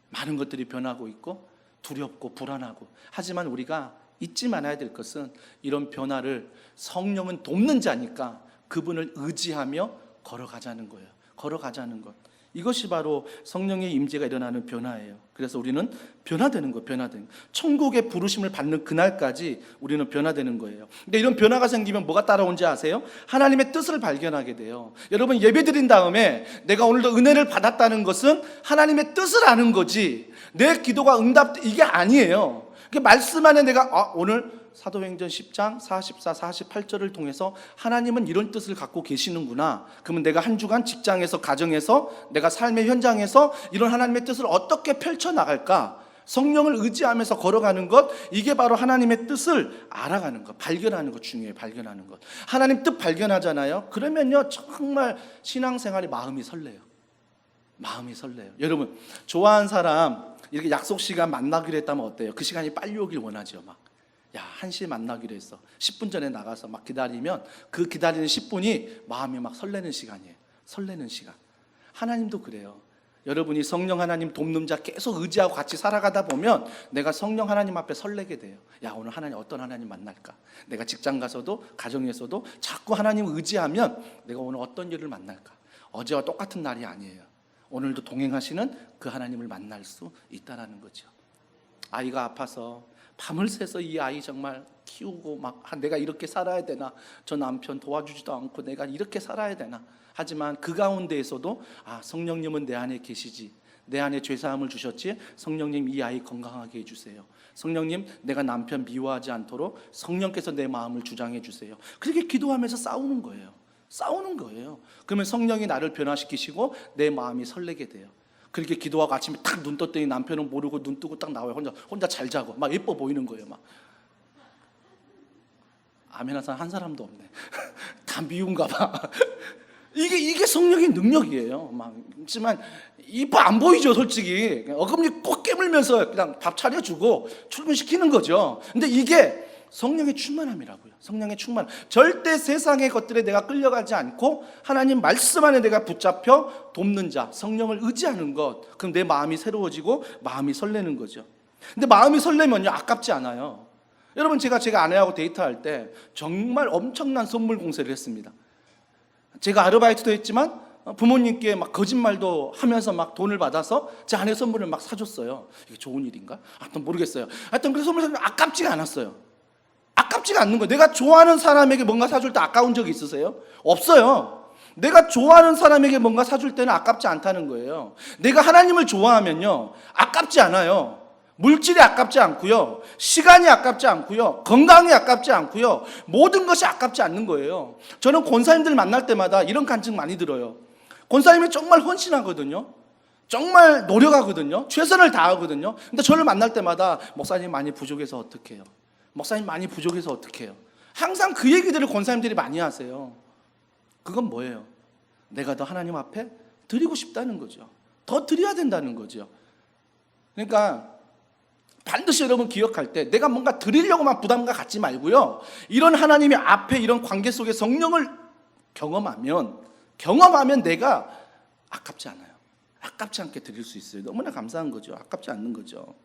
많은 것들이 변하고 있고 두렵고 불안하고. 하지만 우리가 잊지 말아야 될 것은 이런 변화를 성령은 돕는 자니까 그분을 의지하며 걸어가자는 거예요. 걸어가자는 것. 이것이 바로 성령의 임재가 일어나는 변화예요. 그래서 우리는 변화되는 거예요. 변화되는 거. 천국의 부르심을 받는 그날까지 우리는 변화되는 거예요. 근데 이런 변화가 생기면 뭐가 따라온지 아세요? 하나님의 뜻을 발견하게 돼요. 여러분 예배드린 다음에 내가 오늘도 은혜를 받았다는 것은 하나님의 뜻을 아는 거지 내 기도가 이게 아니에요. 말씀 안에 내가 오늘 사도행전 10장 44, 48절을 통해서 하나님은 이런 뜻을 갖고 계시는구나. 그러면 내가 한 주간 직장에서 가정에서 내가 삶의 현장에서 이런 하나님의 뜻을 어떻게 펼쳐나갈까? 성령을 의지하면서 걸어가는 것, 이게 바로 하나님의 뜻을 알아가는 것, 발견하는 것 중요해요. 발견하는 것. 하나님 뜻 발견하잖아요. 그러면요 정말 신앙생활이 마음이 설레요. 마음이 설레요. 여러분 좋아하는 사람 이렇게 약속 시간 만나기로 했다면 어때요? 그 시간이 빨리 오길 원하죠. 막 1시에 만나기로 했어. 10분 전에 나가서 막 기다리면 그 기다리는 10분이 마음이 막 설레는 시간이에요. 설레는 시간. 하나님도 그래요. 여러분이 성령 하나님 돕는 자 계속 의지하고 같이 살아가다 보면 내가 성령 하나님 앞에 설레게 돼요. 오늘 하나님 어떤 하나님 만날까? 내가 직장 가서도 가정에서도 자꾸 하나님 의지하면 내가 오늘 어떤 일을 만날까? 어제와 똑같은 날이 아니에요. 오늘도 동행하시는 그 하나님을 만날 수 있다는 거죠. 아이가 아파서 밤을 새서 이 아이 정말 키우고 막 내가 이렇게 살아야 되나, 저 남편 도와주지도 않고 내가 이렇게 살아야 되나. 하지만 그 가운데에서도 성령님은 내 안에 계시지, 내 안에 죄사함을 주셨지, 성령님 이 아이 건강하게 해주세요. 성령님 내가 남편 미워하지 않도록 성령께서 내 마음을 주장해 주세요. 그렇게 기도하면서 싸우는 거예요. 싸우는 거예요. 그러면 성령이 나를 변화시키시고 내 마음이 설레게 돼요. 그렇게 기도하고 아침에 딱 눈 떴더니 남편은 모르고 눈 뜨고 딱 나와요. 혼자 잘 자고 막 예뻐 보이는 거예요. 막 아멘 한 사람도 없네. 다 미운가 봐. 이게 성령의 능력이에요. 막 하지만 이뻐 안 보이죠, 솔직히. 어금니 꼭 깨물면서 그냥 밥 차려주고 출근시키는 거죠. 근데 이게 성령의 충만함이라고요. 성령의 충만. 절대 세상의 것들에 내가 끌려가지 않고 하나님 말씀 안에 내가 붙잡혀 돕는 자, 성령을 의지하는 것. 그럼 내 마음이 새로워지고 마음이 설레는 거죠. 근데 마음이 설레면요 아깝지 않아요. 여러분 제가 아내하고 데이트할 때 정말 엄청난 선물 공세를 했습니다. 제가 아르바이트도 했지만 부모님께 막 거짓말도 하면서 막 돈을 받아서 제 아내 선물을 막 사줬어요. 이게 좋은 일인가? 하여튼 모르겠어요. 하여튼 그 선물 아깝지가 않았어요. 아깝지가 않는 거예요. 내가 좋아하는 사람에게 뭔가 사줄 때 아까운 적이 있으세요? 없어요. 내가 좋아하는 사람에게 뭔가 사줄 때는 아깝지 않다는 거예요. 내가 하나님을 좋아하면요 아깝지 않아요. 물질이 아깝지 않고요, 시간이 아깝지 않고요, 건강이 아깝지 않고요, 모든 것이 아깝지 않는 거예요. 저는 권사님들 만날 때마다 이런 간증 많이 들어요. 권사님이 정말 헌신하거든요. 정말 노력하거든요. 최선을 다하거든요. 근데 저를 만날 때마다 목사님 많이 부족해서 어떡해요? 목사님 많이 부족해서 어떡해요? 항상 그 얘기들을 권사님들이 많이 하세요. 그건 뭐예요? 내가 더 하나님 앞에 드리고 싶다는 거죠. 더 드려야 된다는 거죠. 그러니까 반드시 여러분 기억할 때 내가 뭔가 드리려고만 부담감 갖지 말고요, 이런 하나님의 앞에 이런 관계 속에 성령을 경험하면 내가 아깝지 않아요. 아깝지 않게 드릴 수 있어요. 너무나 감사한 거죠. 아깝지 않는 거죠.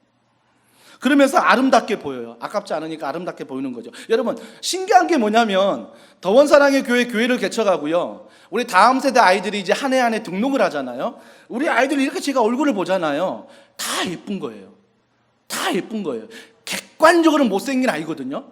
그러면서 아름답게 보여요. 아깝지 않으니까 아름답게 보이는 거죠. 여러분 신기한 게 뭐냐면 더원사랑의 교회를 개척하고요, 우리 다음 세대 아이들이 이제 한 해 한 해 등록을 하잖아요. 우리 아이들이 이렇게 제가 얼굴을 보잖아요. 다 예쁜 거예요. 다 예쁜 거예요. 객관적으로 못생긴 아이거든요.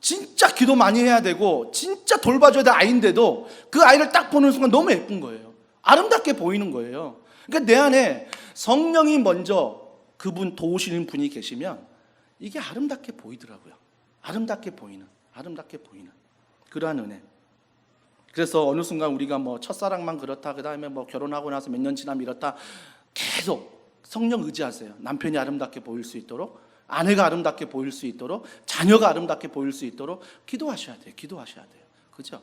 진짜 기도 많이 해야 되고 진짜 돌봐줘야 될 아이인데도 그 아이를 딱 보는 순간 너무 예쁜 거예요. 아름답게 보이는 거예요. 그러니까 내 안에 성령이 먼저 그분 도우시는 분이 계시면 이게 아름답게 보이더라고요. 아름답게 보이는 그러한 은혜. 그래서 어느 순간 우리가 뭐 첫사랑만 그렇다, 그 다음에 뭐 결혼하고 나서 몇 년 지나면 이렇다, 계속 성령 의지하세요. 남편이 아름답게 보일 수 있도록 아내가 아름답게 보일 수 있도록, 자녀가 아름답게 보일 수 있도록 기도하셔야 돼요. 기도하셔야 돼요. 그죠?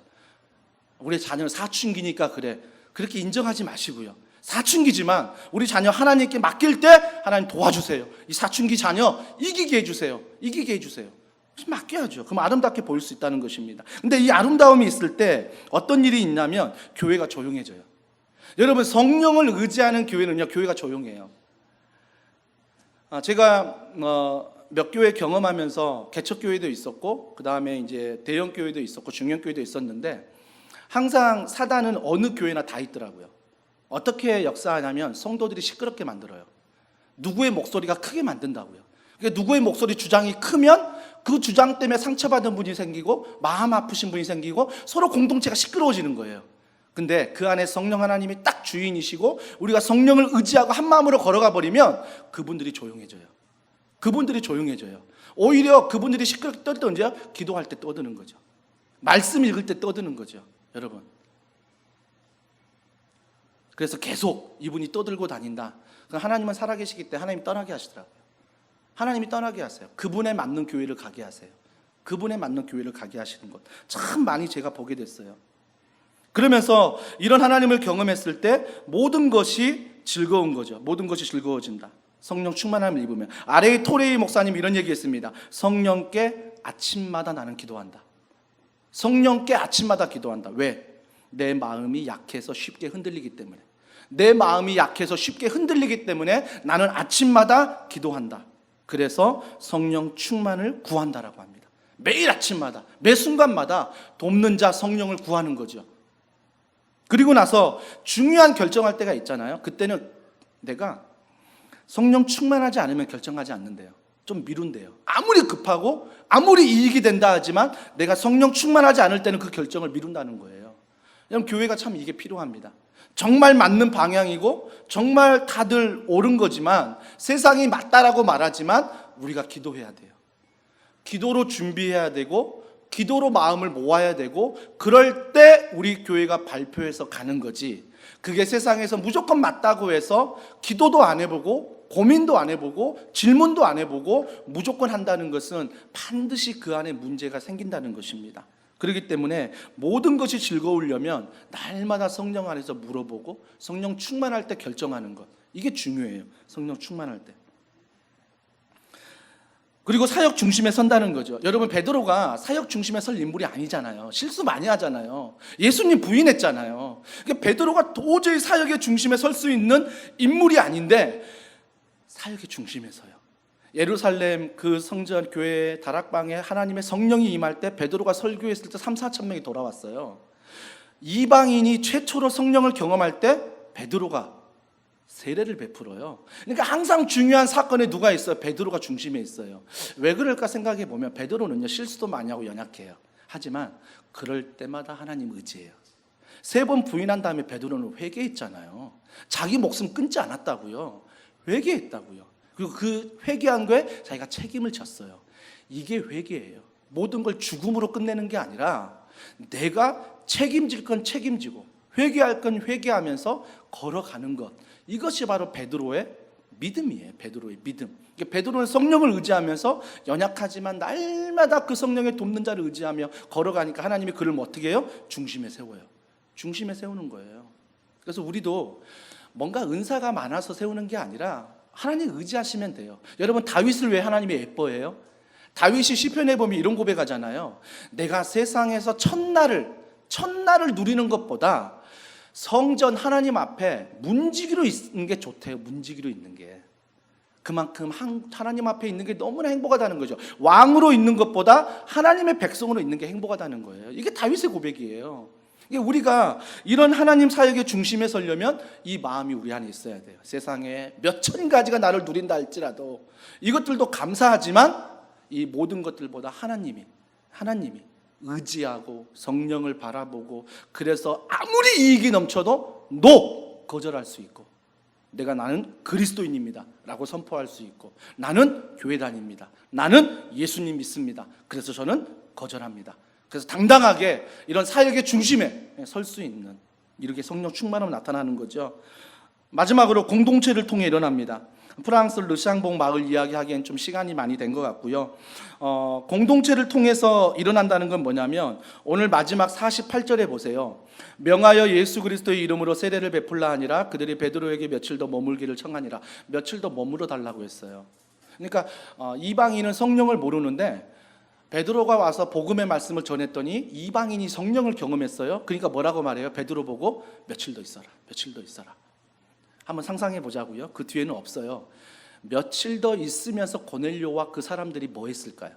우리 자녀는 사춘기니까 그래. 그렇게 인정하지 마시고요. 사춘기지만 우리 자녀 하나님께 맡길 때 하나님 도와주세요. 이 사춘기 자녀 이기게 해주세요. 이기게 해주세요. 맡겨야죠. 그럼 아름답게 보일 수 있다는 것입니다. 근데 이 아름다움이 있을 때 어떤 일이 있냐면 교회가 조용해져요. 여러분, 성령을 의지하는 교회는요, 교회가 조용해요. 제가 몇 교회 경험하면서 개척교회도 있었고, 그 다음에 이제 대형교회도 있었고, 중형교회도 있었는데, 항상 사단은 어느 교회나 다 있더라고요. 어떻게 역사하냐면 성도들이 시끄럽게 만들어요. 누구의 목소리가 크게 만든다고요. 그러니까 누구의 목소리 주장이 크면 그 주장 때문에 상처받은 분이 생기고 마음 아프신 분이 생기고 서로 공동체가 시끄러워지는 거예요. 근데 그 안에 성령 하나님이 딱 주인이시고 우리가 성령을 의지하고 한 마음으로 걸어가 버리면 그분들이 조용해져요. 그분들이 조용해져요. 오히려 그분들이 시끄럽게 떠들 때 언제요? 기도할 때 떠드는 거죠. 말씀 읽을 때 떠드는 거죠. 여러분, 그래서 계속 이분이 떠들고 다닌다. 하나님은 살아계시기 때문에 하나님 떠나게 하시더라고요. 하나님이 떠나게 하세요. 그분에 맞는 교회를 가게 하세요. 그분에 맞는 교회를 가게 하시는 것 참 많이 제가 보게 됐어요. 그러면서 이런 하나님을 경험했을 때 모든 것이 즐거운 거죠. 모든 것이 즐거워진다. 성령 충만함을 입으면. 아레이 토레이 목사님 이런 얘기했습니다. 성령께 아침마다 나는 기도한다. 성령께 아침마다 기도한다. 왜? 내 마음이 약해서 쉽게 흔들리기 때문에. 내 마음이 약해서 쉽게 흔들리기 때문에 나는 아침마다 기도한다. 그래서 성령 충만을 구한다라고 합니다. 매일 아침마다, 매 순간마다 돕는 자 성령을 구하는 거죠. 그리고 나서 중요한 결정할 때가 있잖아요. 그때는 내가 성령 충만하지 않으면 결정하지 않는데요. 좀 미룬대요. 아무리 급하고 아무리 이익이 된다 하지만 내가 성령 충만하지 않을 때는 그 결정을 미룬다는 거예요. 여러분, 교회가 참 이게 필요합니다. 정말 맞는 방향이고 정말 다들 옳은 거지만 세상이 맞다라고 말하지만 우리가 기도해야 돼요. 기도로 준비해야 되고 기도로 마음을 모아야 되고 그럴 때 우리 교회가 발표해서 가는 거지. 그게 세상에서 무조건 맞다고 해서 기도도 안 해보고 고민도 안 해보고 질문도 안 해보고 무조건 한다는 것은 반드시 그 안에 문제가 생긴다는 것입니다. 그렇기 때문에 모든 것이 즐거우려면 날마다 성령 안에서 물어보고 성령 충만할 때 결정하는 것, 이게 중요해요. 성령 충만할 때. 그리고 사역 중심에 선다는 거죠. 여러분, 베드로가 사역 중심에 설 인물이 아니잖아요. 실수 많이 하잖아요. 예수님 부인했잖아요. 그러니까 베드로가 도저히 사역의 중심에 설 수 있는 인물이 아닌데 사역의 중심에 서요. 예루살렘 그 성전 교회 다락방에 하나님의 성령이 임할 때 베드로가 설교했을 때 3,4천 명이 돌아왔어요. 이방인이 최초로 성령을 경험할 때 베드로가 세례를 베풀어요. 그러니까 항상 중요한 사건에 누가 있어요? 베드로가 중심에 있어요. 왜 그럴까 생각해 보면 베드로는요, 실수도 많이 하고 연약해요. 하지만 그럴 때마다 하나님 의지해요. 3번 부인한 다음에 베드로는 회개했잖아요. 자기 목숨 끊지 않았다고요. 회개했다고요. 그리고 그 회개한 거에 자기가 책임을 졌어요. 이게 회개예요. 모든 걸 죽음으로 끝내는 게 아니라 내가 책임질 건 책임지고 회개할 건 회개하면서 걸어가는 것, 이것이 바로 베드로의 믿음이에요. 베드로의 믿음. 베드로는 성령을 의지하면서 연약하지만 날마다 그 성령의 돕는 자를 의지하며 걸어가니까 하나님이 그를 어떻게 해요? 중심에 세워요. 중심에 세우는 거예요. 그래서 우리도 뭔가 은사가 많아서 세우는 게 아니라 하나님 의지하시면 돼요. 여러분, 다윗을 왜 하나님이 예뻐해요? 다윗이 시편에 보면 이런 고백하잖아요. 내가 세상에서 첫날을 누리는 것보다 성전 하나님 앞에 문지기로 있는 게 좋대요. 문지기로 있는 게. 그만큼 하나님 앞에 있는 게 너무나 행복하다는 거죠. 왕으로 있는 것보다 하나님의 백성으로 있는 게 행복하다는 거예요. 이게 다윗의 고백이에요. 우리가 이런 하나님 사역의 중심에 서려면 이 마음이 우리 안에 있어야 돼요. 세상에 몇천 가지가 나를 누린다 할지라도 이것들도 감사하지만 이 모든 것들보다 하나님이 의지하고 성령을 바라보고, 그래서 아무리 이익이 넘쳐도 거절할 수 있고, 나는 그리스도인입니다 라고 선포할 수 있고, 나는 교회 다닙니다, 나는 예수님 믿습니다, 그래서 저는 거절합니다. 그래서 당당하게 이런 사역의 중심에 설 수 있는, 이렇게 성령 충만함이 나타나는 거죠. 마지막으로 공동체를 통해 일어납니다. 프랑스 르샹봉 마을 이야기하기엔 좀 시간이 많이 된 것 같고요. 공동체를 통해서 일어난다는 건 뭐냐면 오늘 마지막 48절에 보세요. 명하여 예수 그리스도의 이름으로 세례를 베풀라 하니라 그들이 베드로에게 며칠 더 머물기를 청하니라. 며칠 더 머물러 달라고 했어요. 그러니까 이방인은 성령을 모르는데 베드로가 와서 복음의 말씀을 전했더니 이방인이 성령을 경험했어요. 그러니까 뭐라고 말해요? 베드로 보고 며칠 더 있어라. 며칠 더 있어라. 한번 상상해 보자고요. 그 뒤에는 없어요. 며칠 더 있으면서 고넬료와 그 사람들이 뭐 했을까요?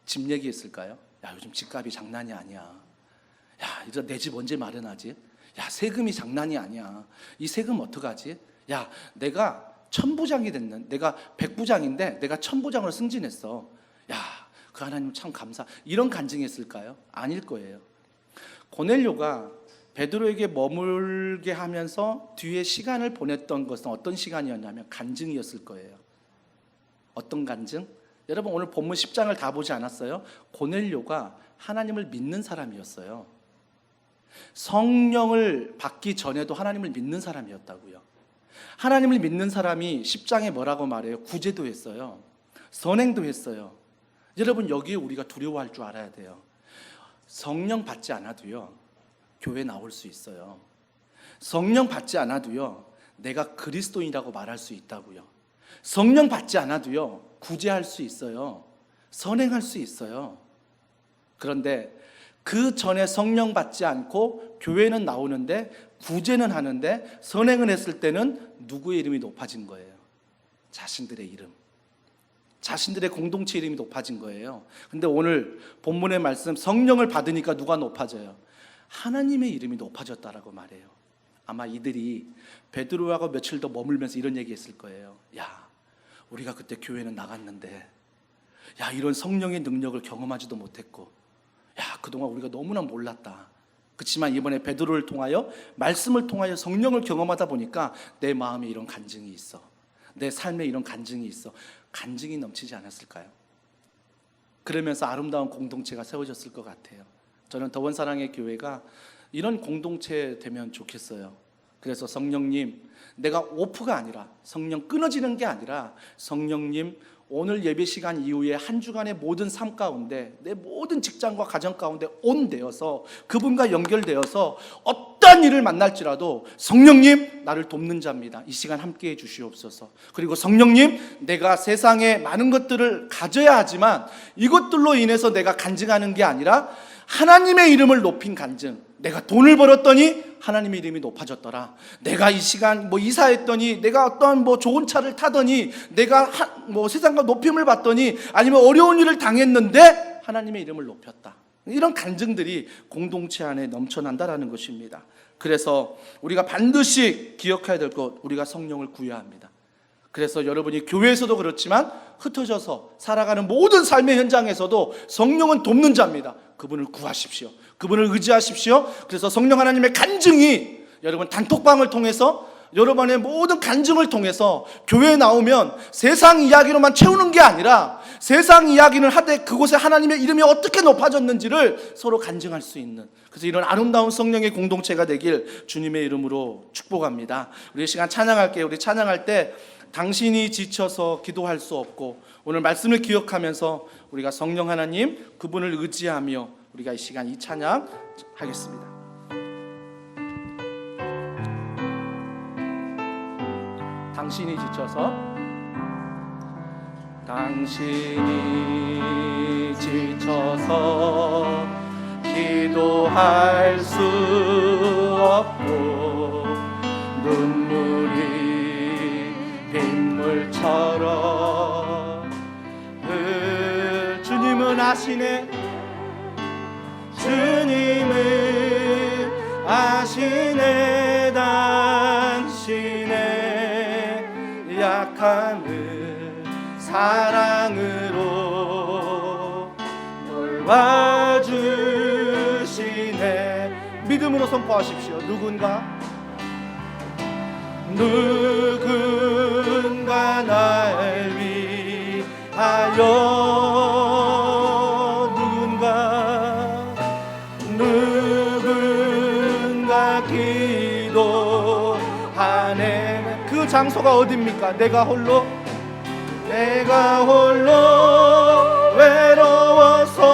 집 얘기했을까요? 야, 요즘 집값이 장난이 아니야. 야, 이제 내 집 언제 마련하지? 야, 세금이 장난이 아니야. 이 세금 어떡하지? 야, 내가 천부장이 됐는, 내가 백부장인데 내가 천부장으로 승진했어. 야, 그 하나님 참 감사. 이런 간증했을까요? 아닐 거예요. 고넬료가 베드로에게 머물게 하면서 뒤에 시간을 보냈던 것은 어떤 시간이었냐면 간증이었을 거예요. 어떤 간증? 여러분 오늘 본문 10장을 다 보지 않았어요? 고넬료가 하나님을 믿는 사람이었어요. 성령을 받기 전에도 하나님을 믿는 사람이었다고요. 하나님을 믿는 사람이 10장에 뭐라고 말해요? 구제도 했어요. 선행도 했어요. 여러분 여기에 우리가 두려워할 줄 알아야 돼요. 성령 받지 않아도요 교회 나올 수 있어요. 성령 받지 않아도요 내가 그리스도인이라고 말할 수 있다고요. 성령 받지 않아도요 구제할 수 있어요. 선행할 수 있어요. 그런데 그 전에 성령 받지 않고 교회는 나오는데 구제는 하는데 선행을 했을 때는 누구의 이름이 높아진 거예요? 자신들의 이름, 자신들의 공동체 이름이 높아진 거예요. 근데 오늘 본문의 말씀 성령을 받으니까 누가 높아져요? 하나님의 이름이 높아졌다라고 말해요. 아마 이들이 베드로하고 며칠 더 머물면서 이런 얘기했을 거예요. 야, 우리가 그때 교회는 나갔는데 야, 이런 성령의 능력을 경험하지도 못했고 야, 그동안 우리가 너무나 몰랐다. 그렇지만 이번에 베드로를 통하여 말씀을 통하여 성령을 경험하다 보니까 내 마음에 이런 간증이 있어. 내 삶에 이런 간증이 있어. 간증이 넘치지 않았을까요? 그러면서 아름다운 공동체가 세워졌을 것 같아요. 저는 더원사랑의 교회가 이런 공동체 되면 좋겠어요. 그래서 성령님, 내가 오프가 아니라 성령 끊어지는 게 아니라 성령님 오늘 예배 시간 이후에 한 주간의 모든 삶 가운데 내 모든 직장과 가정 가운데 온되어서 그분과 연결되어서 어떠한 일을 만날지라도 성령님 나를 돕는 자입니다. 이 시간 함께해 주시옵소서. 그리고 성령님 내가 세상에 많은 것들을 가져야 하지만 이것들로 인해서 내가 간증하는 게 아니라 하나님의 이름을 높인 간증. 내가 돈을 벌었더니 하나님의 이름이 높아졌더라. 내가 이 시간 이사했더니 내가 어떤 좋은 차를 타더니 내가 세상과 높임을 받더니 아니면 어려운 일을 당했는데 하나님의 이름을 높였다. 이런 간증들이 공동체 안에 넘쳐난다라는 것입니다. 그래서 우리가 반드시 기억해야 될 것, 우리가 성령을 구해야 합니다. 그래서 여러분이 교회에서도 그렇지만 흩어져서 살아가는 모든 삶의 현장에서도 성령은 돕는 자입니다. 그분을 구하십시오. 그분을 의지하십시오. 그래서 성령 하나님의 간증이 여러분 단톡방을 통해서 여러분의 모든 간증을 통해서 교회에 나오면 세상 이야기로만 채우는 게 아니라 세상 이야기를 하되 그곳에 하나님의 이름이 어떻게 높아졌는지를 서로 간증할 수 있는, 그래서 이런 아름다운 성령의 공동체가 되길 주님의 이름으로 축복합니다. 우리 이 시간 찬양할게요. 우리 찬양할 때 당신이 지쳐서 기도할 수 없고 오늘 말씀을 기억하면서 우리가 성령 하나님 그분을 의지하며 우리가 이 시간 이 찬양 하겠습니다. 당신이 지쳐서, 당신이 지쳐서 기도할 수 없고 눈물이 빗물처럼 주님은 아시네. 주님은 아시네. 당신의 약함을 사랑으로 돌봐주시네. 믿음으로 선포하십시오. 누군가 날 위하여, 누군가 기도하네. 그 장소가 어디입니까? 내가 홀로 외로워서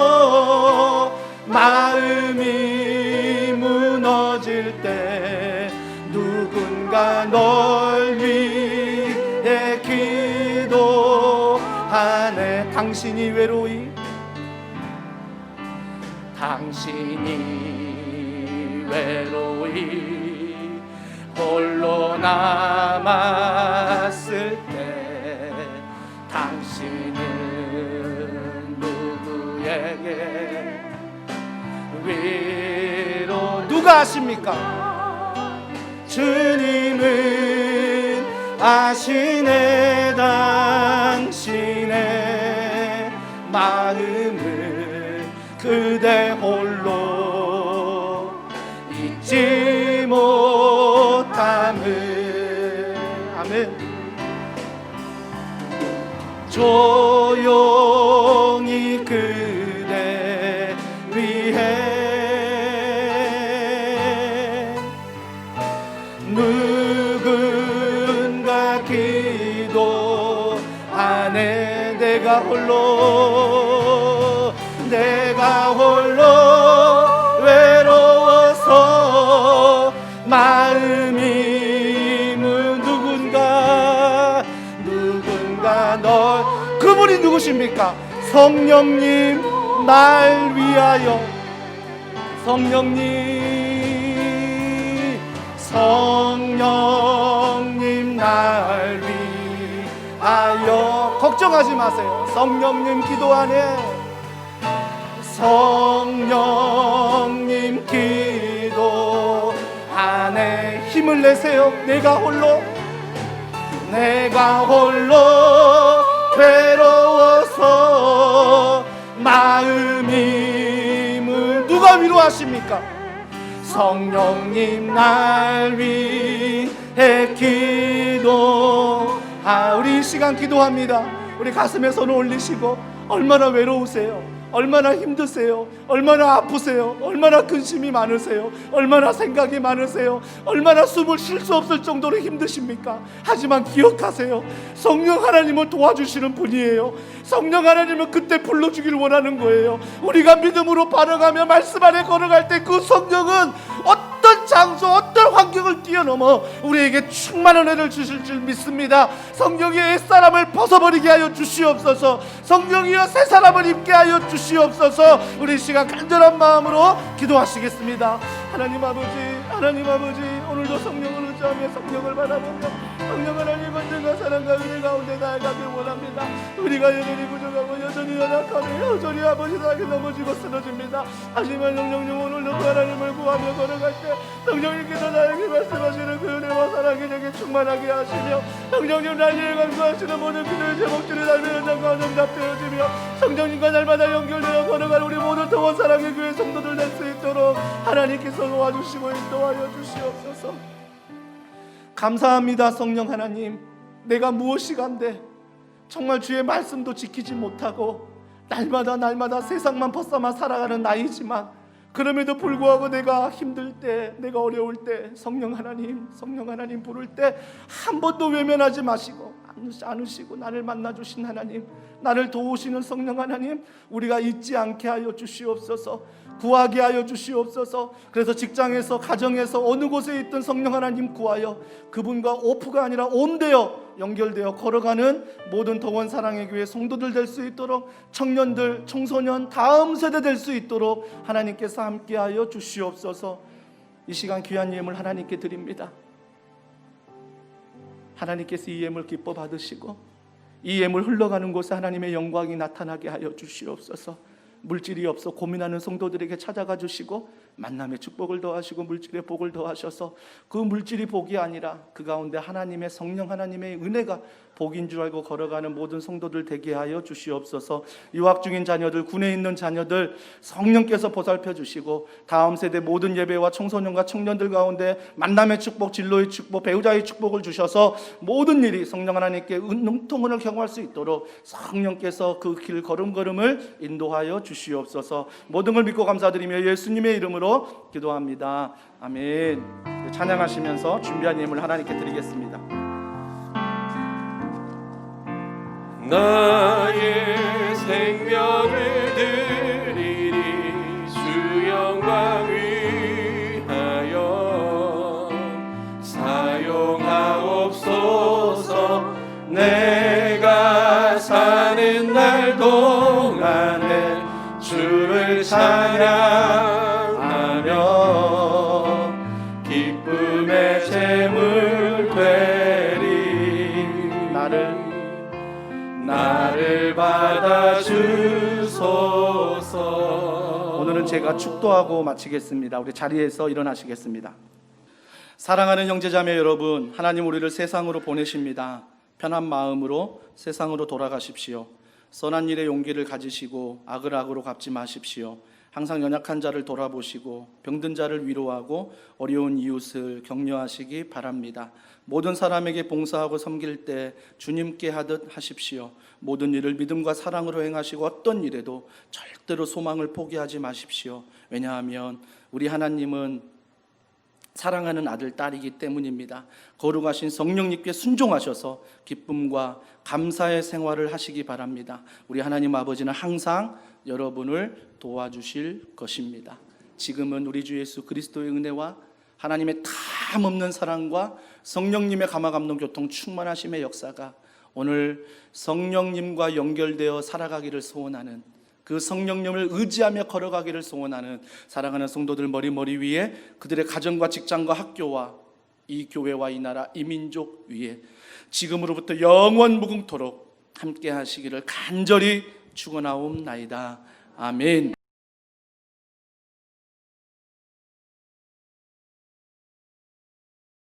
마음이 무너질 때 누군가 널 위해 기도하네. 당신이 외로이 홀로 남았을 때 당신은 누구에게 위로 누가 아십니까? 주님은 아시네. 당신의 마음을 그대 홀로 잊지 못함을. 아멘. 조용히 그대 위해 누군가 기도하네. 내가 홀로 외로워서 마음이 누군가 널. 그분이 누구십니까? 성령님 날 위하여. 성령님 날 위하여. 걱정하지 마세요. 성령님 기도하네. 성령님 기도하네. 힘을 내세요. 내가 홀로 괴로워서 마음이 누가 위로하십니까? 성령님 날 위해 기도. 우리 이 시간 기도합니다. 우리 가슴에 손을 올리시고, 얼마나 외로우세요? 얼마나 힘드세요? 얼마나 아프세요? 얼마나 근심이 많으세요? 얼마나 생각이 많으세요? 얼마나 숨을 쉴 수 없을 정도로 힘드십니까? 하지만 기억하세요. 성령 하나님은 도와주시는 분이에요. 성령 하나님은 그때 불러주길 원하는 거예요. 우리가 믿음으로 바라가며 말씀 안에 걸어갈 때 그 성령은 어떤 장소, 어떤 환경을 뛰어넘어 우리에게 충만한 은혜를 주실 줄 믿습니다. 성령이 옛사람을 벗어버리게 하여 주시옵소서. 성령이여 새 사람을 입게 하여 주시옵소서. 우리 시간 간절한 마음으로 기도하시겠습니다. 하나님 아버지, 오늘도 성령을 의지하며 성령을 바라보며 성령 하나님 언젠가 사랑과 은혜 가운데 나아가길 원합니다. 우리가 여전히 부족하고 여전히 연약하며 여전히 아버지 나에게 넘어지고 쓰러집니다. 하지만 성령님 오늘도 그 하나님을 구하며 걸어갈 때 성령님께서 나에게 말씀하시는 그 은혜와 사랑이 내게 충만하게 하시며 성령님 나에게 간구하시는 모든 기도의 제목들이 날마다 현장과 응답되어지며 성령님과 날마다 연결되어 걸어갈 우리 모든 동원 사랑의 교회 성도들 될 수 있도록 하나님께서 도와주시고 인도하여 주시옵소서. 감사합니다. 성령 하나님, 내가 무엇이 간데 정말 주의 말씀도 지키지 못하고 날마다 세상만 벗삼아 살아가는 나이지만 그럼에도 불구하고 내가 힘들 때, 내가 어려울 때 성령 하나님 부를 때 한 번도 외면하지 마시고 않으시고 나를 만나주신 하나님, 나를 도우시는 성령 하나님, 우리가 잊지 않게 하여 주시옵소서. 구하게 하여 주시옵소서. 그래서 직장에서, 가정에서, 어느 곳에 있든 성령 하나님 구하여 그분과 오프가 아니라 온되어 연결되어 걸어가는 모든 동원 사랑의 교회 성도들 될 수 있도록, 청년들, 청소년, 다음 세대 될 수 있도록 하나님께서 함께하여 주시옵소서. 이 시간 귀한 예물 하나님께 드립니다. 하나님께서 이 예물 기뻐 받으시고 이 예물 흘러가는 곳에 하나님의 영광이 나타나게 하여 주시옵소서. 물질이 없어 고민하는 성도들에게 찾아가 주시고 만남의 축복을 더하시고 물질의 복을 더하셔서 그 물질이 복이 아니라 그 가운데 하나님의 성령 하나님의 은혜가 복인 줄 알고 걸어가는 모든 성도들 되게 하여 주시옵소서. 유학 중인 자녀들, 군에 있는 자녀들 성령께서 보살펴 주시고 다음 세대 모든 예배와 청소년과 청년들 가운데 만남의 축복, 진로의 축복, 배우자의 축복을 주셔서 모든 일이 성령 하나님께 능통을 경험할 수 있도록 성령께서 그 길 걸음걸음을 인도하여 주시옵소서. 모든 걸 믿고 감사드리며 예수님의 이름으로 기도합니다. 아멘. 찬양하시면서 준비한 예물 하나님께 드리겠습니다. 나의 생명을 드리리 주 영광 위하여 사용하옵소서. 내가 사는 날 동안에 주를 찬양하며 기쁨의 제물 되리. 나를 받아 주소서. 오늘은 제가 축도하고 마치겠습니다. 우리 자리에서 일어나시겠습니다. 사랑하는 형제자매 여러분, 하나님 우리를 세상으로 보내십니다. 편한 마음으로 세상으로 돌아가십시오. 선한 일에 용기를 가지시고 악을 악으로 갚지 마십시오. 항상 연약한 자를 돌아보시고 병든 자를 위로하고 어려운 이웃을 격려하시기 바랍니다. 모든 사람에게 봉사하고 섬길 때 주님께 하듯 하십시오. 모든 일을 믿음과 사랑으로 행하시고 어떤 일에도 절대로 소망을 포기하지 마십시오. 왜냐하면 우리 하나님은 사랑하는 아들, 딸이기 때문입니다. 거룩하신 성령님께 순종하셔서 기쁨과 감사의 생활을 하시기 바랍니다. 우리 하나님 아버지는 항상 여러분을 도와주실 것입니다. 지금은 우리 주 예수 그리스도의 은혜와 하나님의 탐없는 사랑과 성령님의 감화감동 교통 충만하심의 역사가 오늘 성령님과 연결되어 살아가기를 소원하는, 그 성령님을 의지하며 걸어가기를 소원하는 사랑하는 성도들 머리 위에, 그들의 가정과 직장과 학교와 이 교회와 이 나라 이 민족 위에 지금으로부터 영원 무궁토록 함께 하시기를 간절히 축원하옵나이다. 아멘.